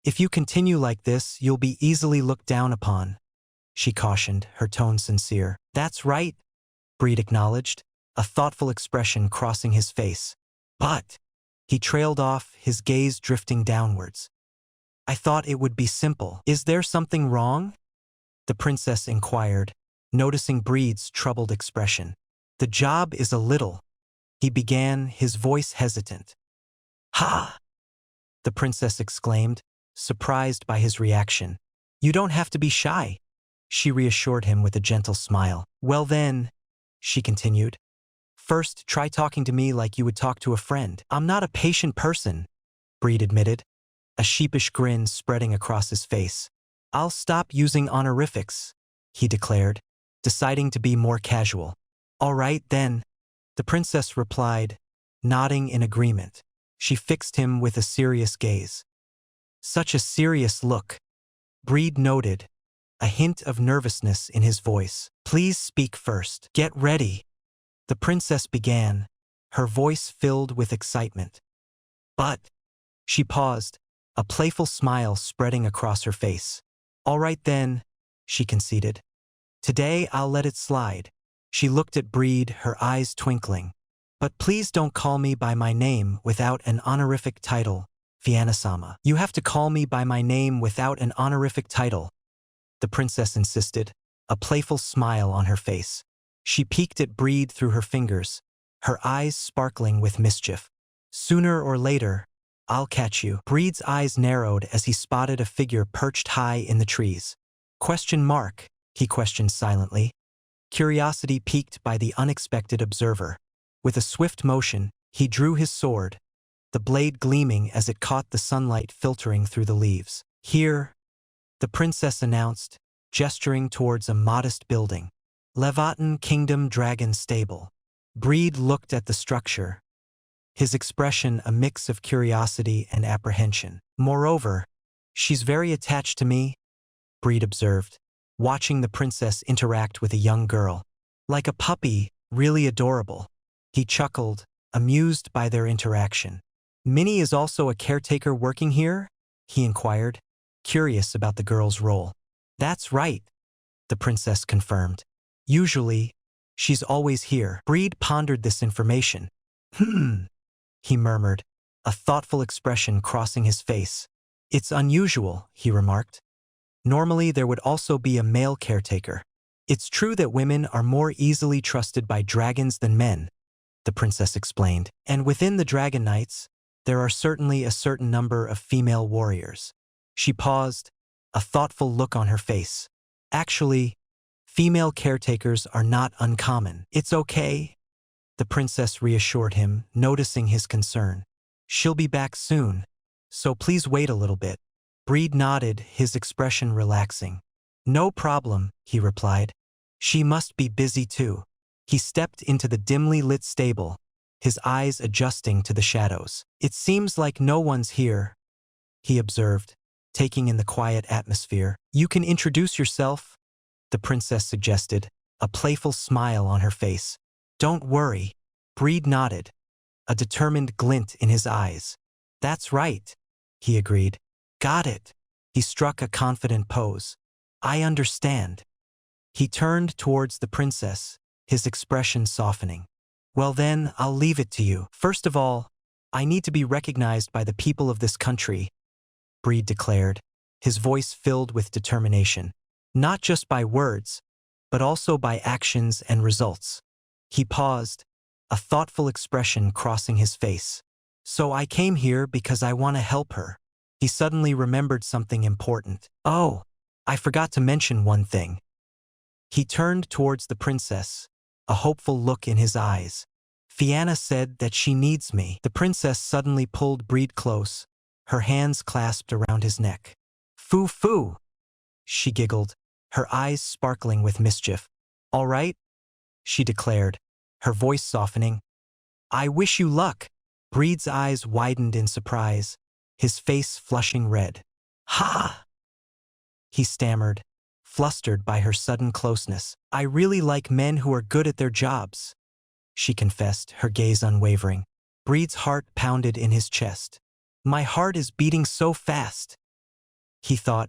"If you continue like this, you'll be easily looked down upon," she cautioned, her tone sincere. "That's right," Breed acknowledged, a thoughtful expression crossing his face. "But," he trailed off, his gaze drifting downwards, "I thought it would be simple." "Is there something wrong?" the princess inquired, noticing Breed's troubled expression. "The job is a little," he began, his voice hesitant. "Ha!" the princess exclaimed, surprised by his reaction. "You don't have to be shy," she reassured him with a gentle smile. "Well then," she continued, "first try talking to me like you would talk to a friend." "I'm not a patient person," Breed admitted, a sheepish grin spreading across his face. "I'll stop using honorifics," he declared, deciding to be more casual. "All right then," the princess replied, nodding in agreement. She fixed him with a serious gaze. "Such a serious look," Breed noted, a hint of nervousness in his voice. "Please speak first." "Get ready," the princess began, her voice filled with excitement. "But," she paused, a playful smile spreading across her face. "All right then," she conceded. "Today I'll let it slide." She looked at Breed, her eyes twinkling. "But please don't call me by my name without an honorific title, Fianna-sama." "You have to call me by my name without an honorific title," the princess insisted, a playful smile on her face. She peeked at Breed through her fingers, her eyes sparkling with mischief. "Sooner or later, I'll catch you." Breed's eyes narrowed as he spotted a figure perched high in the trees. "Question mark?" he questioned silently, curiosity piqued by the unexpected observer. With a swift motion, he drew his sword, the blade gleaming as it caught the sunlight filtering through the leaves. "Here," the princess announced, gesturing towards a modest building. "Levatin Kingdom Dragon Stable." Breed looked at the structure, his expression a mix of curiosity and apprehension. "Moreover, she's very attached to me," Breed observed, watching the princess interact with a young girl. "Like a puppy, really adorable." He chuckled, amused by their interaction. "Minnie is also a caretaker working here?" he inquired, curious about the girl's role. "That's right," the princess confirmed. "Usually, she's always here." Breed pondered this information. He murmured, a thoughtful expression crossing his face. "It's unusual," he remarked. Normally, there would also be a male caretaker. It's true that women are more easily trusted by dragons than men, the princess explained. And within the Dragon Knights, there are certainly a certain number of female warriors. She paused, a thoughtful look on her face. Actually, female caretakers are not uncommon. It's okay, the princess reassured him, noticing his concern. She'll be back soon, so please wait a little bit. Breed nodded, his expression relaxing. No problem, he replied. She must be busy too. He stepped into the dimly lit stable, his eyes adjusting to the shadows. It seems like no one's here, he observed, taking in the quiet atmosphere. You can introduce yourself, the princess suggested, a playful smile on her face. Don't worry, Breed nodded, a determined glint in his eyes. That's right, he agreed. Got it. He struck a confident pose. I understand. He turned towards the princess, his expression softening. Well then, I'll leave it to you. First of all, I need to be recognized by the people of this country, Breed declared, his voice filled with determination. Not just by words, but also by actions and results. He paused, a thoughtful expression crossing his face. So I came here because I want to help her. He suddenly remembered something important. Oh, I forgot to mention one thing. He turned towards the princess, a hopeful look in his eyes. Fianna said that she needs me. The princess suddenly pulled Breed close, her hands clasped around his neck. Foo, she giggled, her eyes sparkling with mischief. All right, she declared, her voice softening. I wish you luck. Breed's eyes widened in surprise, his face flushing red. Ha! He stammered, flustered by her sudden closeness. I really like men who are good at their jobs, she confessed, her gaze unwavering. Breed's heart pounded in his chest. My heart is beating so fast, he thought,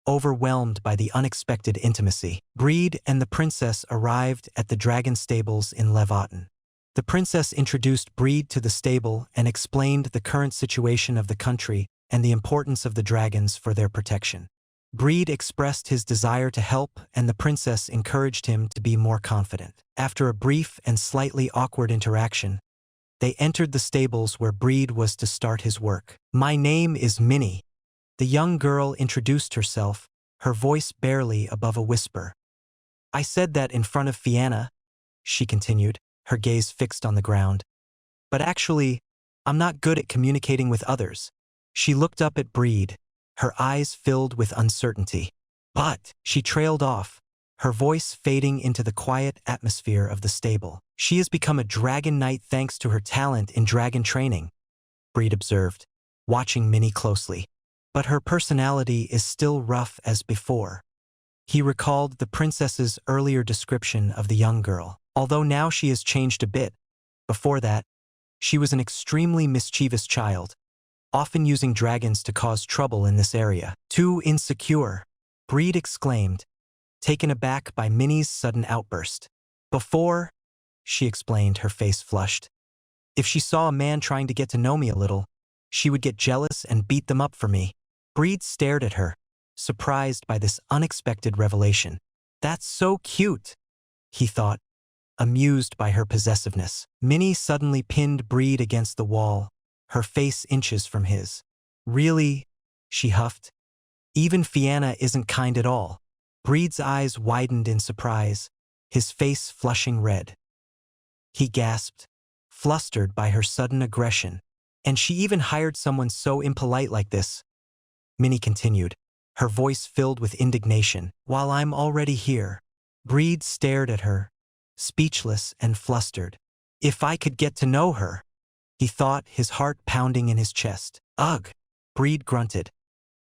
overwhelmed by the unexpected intimacy. Breed and the princess arrived at the dragon stables in Levaten. The princess introduced Breed to the stable and explained the current situation of the country and the importance of the dragons for their protection. Breed expressed his desire to help, and the princess encouraged him to be more confident. After a brief and slightly awkward interaction, they entered the stables where Breed was to start his work. My name is Minnie. The young girl introduced herself, her voice barely above a whisper. I said that in front of Fianna, she continued, her gaze fixed on the ground. But actually, I'm not good at communicating with others. She looked up at Breed, her eyes filled with uncertainty. But she trailed off, her voice fading into the quiet atmosphere of the stable. She has become a dragon knight thanks to her talent in dragon training, Breed observed, watching Minnie closely. But her personality is still rough as before. He recalled the princess's earlier description of the young girl. Although now she has changed a bit, before that, she was an extremely mischievous child, often using dragons to cause trouble in this area. Too insecure, Breed exclaimed, taken aback by Minnie's sudden outburst. Before, she explained, her face flushed. If she saw a man trying to get to know me a little, she would get jealous and beat them up for me. Breed stared at her, surprised by this unexpected revelation. That's so cute, he thought, amused by her possessiveness. Minnie suddenly pinned Breed against the wall, her face inches from his. Really? She huffed. Even Fianna isn't kind at all. Breed's eyes widened in surprise, his face flushing red. He gasped, flustered by her sudden aggression. And she even hired someone so impolite like this. Minnie continued, her voice filled with indignation. While I'm already here. Breed stared at her, speechless and flustered. If I could get to know her, he thought, his heart pounding in his chest. Ugh, Breed grunted,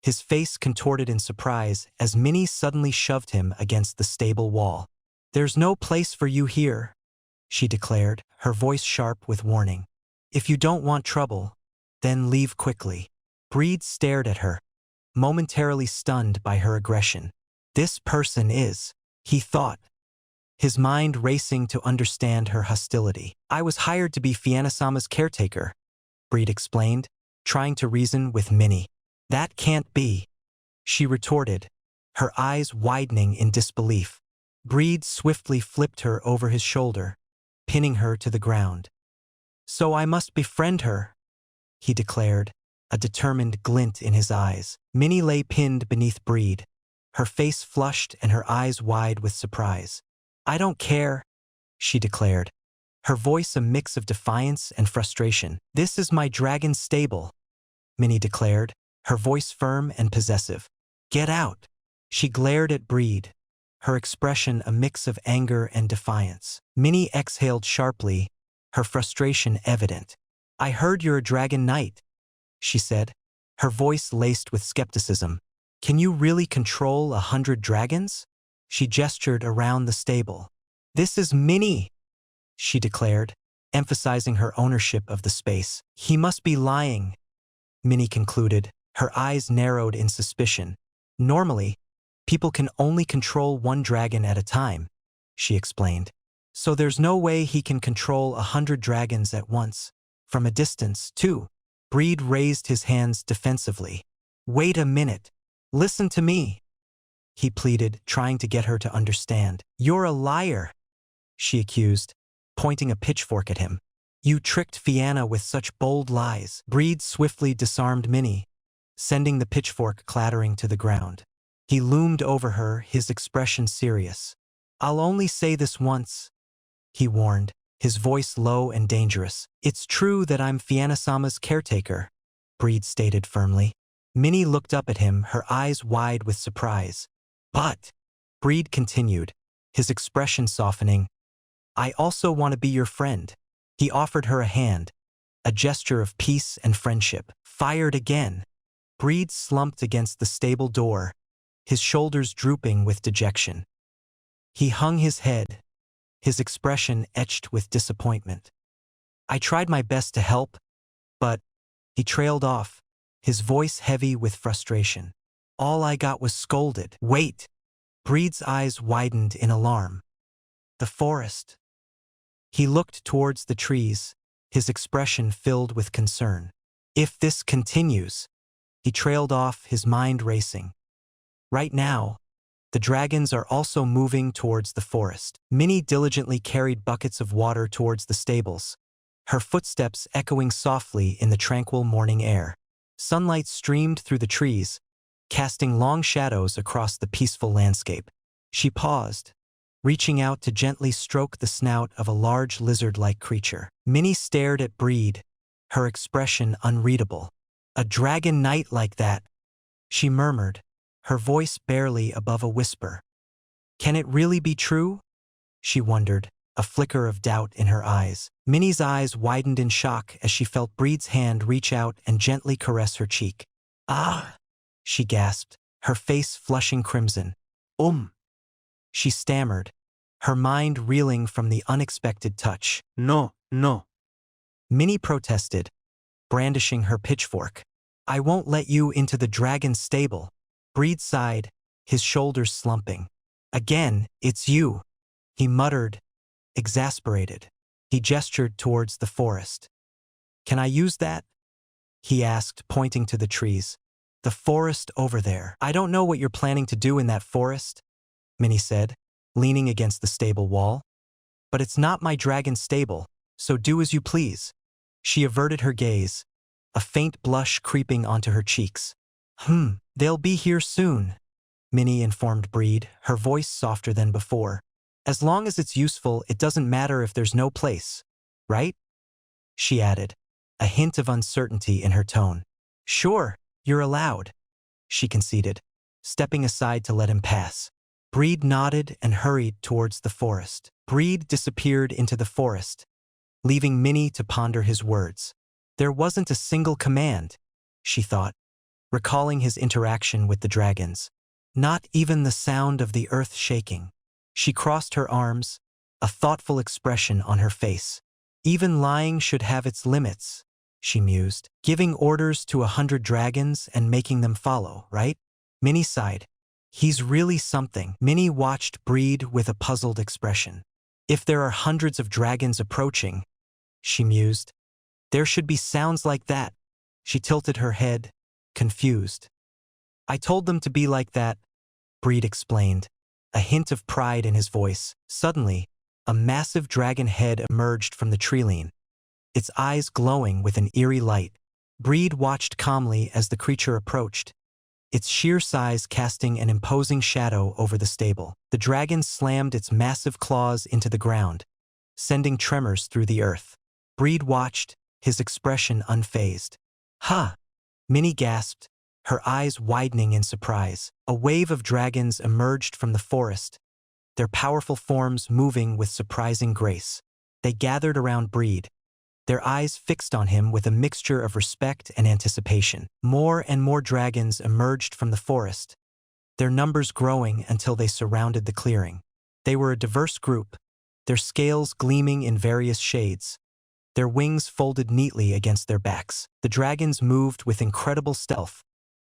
his face contorted in surprise as Minnie suddenly shoved him against the stable wall. There's no place for you here, she declared, her voice sharp with warning. If you don't want trouble, then leave quickly. Breed stared at her, momentarily stunned by her aggression. This person is, he thought, his mind racing to understand her hostility. I was hired to be Fianna-sama's caretaker, Breed explained, trying to reason with Minnie. That can't be, she retorted, her eyes widening in disbelief. Breed swiftly flipped her over his shoulder, pinning her to the ground. "So I must befriend her," he declared, a determined glint in his eyes. Minnie lay pinned beneath Breed, her face flushed and her eyes wide with surprise. "I don't care," she declared, her voice a mix of defiance and frustration. "This is my dragon stable," Minnie declared, her voice firm and possessive. "Get out." She glared at Breed, her expression a mix of anger and defiance. Minnie exhaled sharply, her frustration evident. "I heard you're a dragon knight," she said, her voice laced with skepticism. "Can you really control 100 dragons?" She gestured around the stable. "This is Minnie," she declared, emphasizing her ownership of the space. "He must be lying," Minnie concluded, her eyes narrowed in suspicion. "Normally, people can only control 1 dragon at a time," she explained. "So there's no way he can control 100 dragons at once. From a distance, too." Breed raised his hands defensively. "Wait a minute. Listen to me," he pleaded, trying to get her to understand. "You're a liar," she accused, pointing a pitchfork at him. "You tricked Fianna with such bold lies." Breed swiftly disarmed Minnie, sending the pitchfork clattering to the ground. He loomed over her, his expression serious. "I'll only say this once," he warned, his voice low and dangerous. "It's true that I'm Fianna-sama's caretaker," Breed stated firmly. Minnie looked up at him, her eyes wide with surprise. "But," Breed continued, his expression softening, "I also want to be your friend." He offered her a hand, a gesture of peace and friendship. Fired again. Breed slumped against the stable door, his shoulders drooping with dejection. He hung his head, his expression etched with disappointment. "I tried my best to help, but," he trailed off, his voice heavy with frustration. "All I got was scolded." "Wait!" Breed's eyes widened in alarm. "The forest." He looked towards the trees, his expression filled with concern. "If this continues," he trailed off, his mind racing. "Right now, the dragons are also moving towards the forest." Minnie diligently carried buckets of water towards the stables, her footsteps echoing softly in the tranquil morning air. Sunlight streamed through the trees, casting long shadows across the peaceful landscape. She paused, reaching out to gently stroke the snout of a large lizard-like creature. Minnie stared at Breed, her expression unreadable. "A dragon knight like that," she murmured, her voice barely above a whisper. "Can it really be true?" she wondered, a flicker of doubt in her eyes. Minnie's eyes widened in shock as she felt Breed's hand reach out and gently caress her cheek. "Ah!" she gasped, her face flushing crimson. She stammered, her mind reeling from the unexpected touch. "No, no." Minnie protested, brandishing her pitchfork. "I won't let you into the dragon's stable." Breed sighed, his shoulders slumping. "Again, it's you," he muttered, exasperated. He gestured towards the forest. "Can I use that?" he asked, pointing to the trees. "The forest over there." "I don't know what you're planning to do in that forest," Minnie said, leaning against the stable wall. "But it's not my dragon stable, so do as you please." She averted her gaze, a faint blush creeping onto her cheeks. They'll be here soon," Minnie informed Breed, her voice softer than before. "As long as it's useful, it doesn't matter if there's no place, right?" she added, a hint of uncertainty in her tone. "Sure, you're allowed," she conceded, stepping aside to let him pass. Breed nodded and hurried towards the forest. Breed disappeared into the forest, leaving Minnie to ponder his words. There wasn't a single command, she thought, recalling his interaction with the dragons. Not even the sound of the earth shaking. She crossed her arms, a thoughtful expression on her face. Even lying should have its limits, she mused. Giving orders to 100 dragons and making them follow, right? Minnie sighed. He's really something. Minnie watched Breed with a puzzled expression. If there are hundreds of dragons approaching, she mused, there should be sounds like that. She tilted her head, confused. I told them to be like that, Breed explained, a hint of pride in his voice. Suddenly, a massive dragon head emerged from the treeline, its eyes glowing with an eerie light. Breed watched calmly as the creature approached, its sheer size casting an imposing shadow over the stable. The dragon slammed its massive claws into the ground, sending tremors through the earth. Breed watched, his expression unfazed. "Ha!" Minnie gasped, her eyes widening in surprise. A wave of dragons emerged from the forest, their powerful forms moving with surprising grace. They gathered around Breed, their eyes fixed on him with a mixture of respect and anticipation. More and more dragons emerged from the forest, their numbers growing until they surrounded the clearing. They were a diverse group, their scales gleaming in various shades, their wings folded neatly against their backs. The dragons moved with incredible stealth,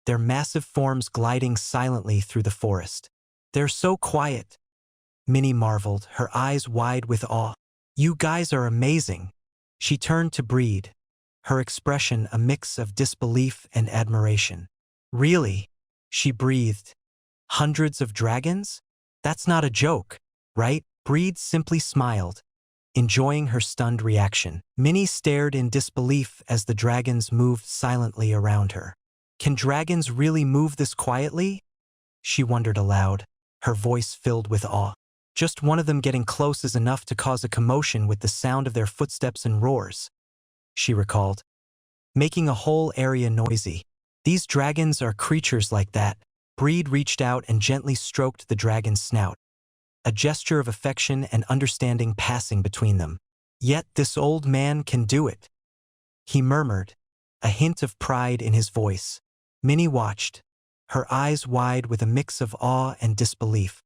their massive forms gliding silently through the forest. "They're so quiet," Minnie marveled, her eyes wide with awe. "You guys are amazing." She turned to Breed, her expression a mix of disbelief and admiration. "Really?" she breathed. "Hundreds of dragons? That's not a joke, right?" Breed simply smiled, enjoying her stunned reaction. Minnie stared in disbelief as the dragons moved silently around her. "Can dragons really move this quietly?" she wondered aloud, her voice filled with awe. "Just one of them getting close is enough to cause a commotion with the sound of their footsteps and roars," she recalled, "making a whole area noisy. These dragons are creatures like that." Breed reached out and gently stroked the dragon's snout, a gesture of affection and understanding passing between them. "Yet this old man can do it," he murmured, a hint of pride in his voice. Minnie watched, her eyes wide with a mix of awe and disbelief.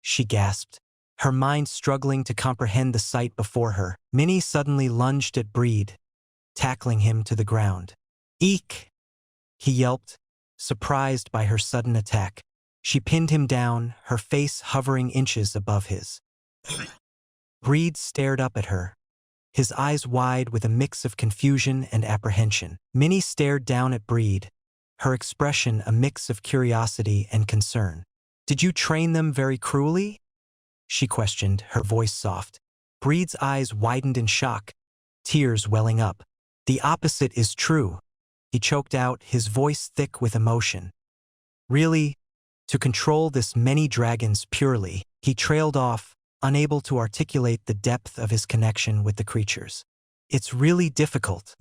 She gasped, her mind struggling to comprehend the sight before her. Minnie suddenly lunged at Breed, tackling him to the ground. "Eek!" he yelped, surprised by her sudden attack. She pinned him down, her face hovering inches above his. Breed stared up at her, his eyes wide with a mix of confusion and apprehension. Minnie stared down at Breed, her expression a mix of curiosity and concern. "Did you train them very cruelly?" she questioned, her voice soft. Breed's eyes widened in shock, tears welling up. "The opposite is true," he choked out, his voice thick with emotion. "Really, to control this many dragons purely," he trailed off, unable to articulate the depth of his connection with the creatures. "It's really difficult."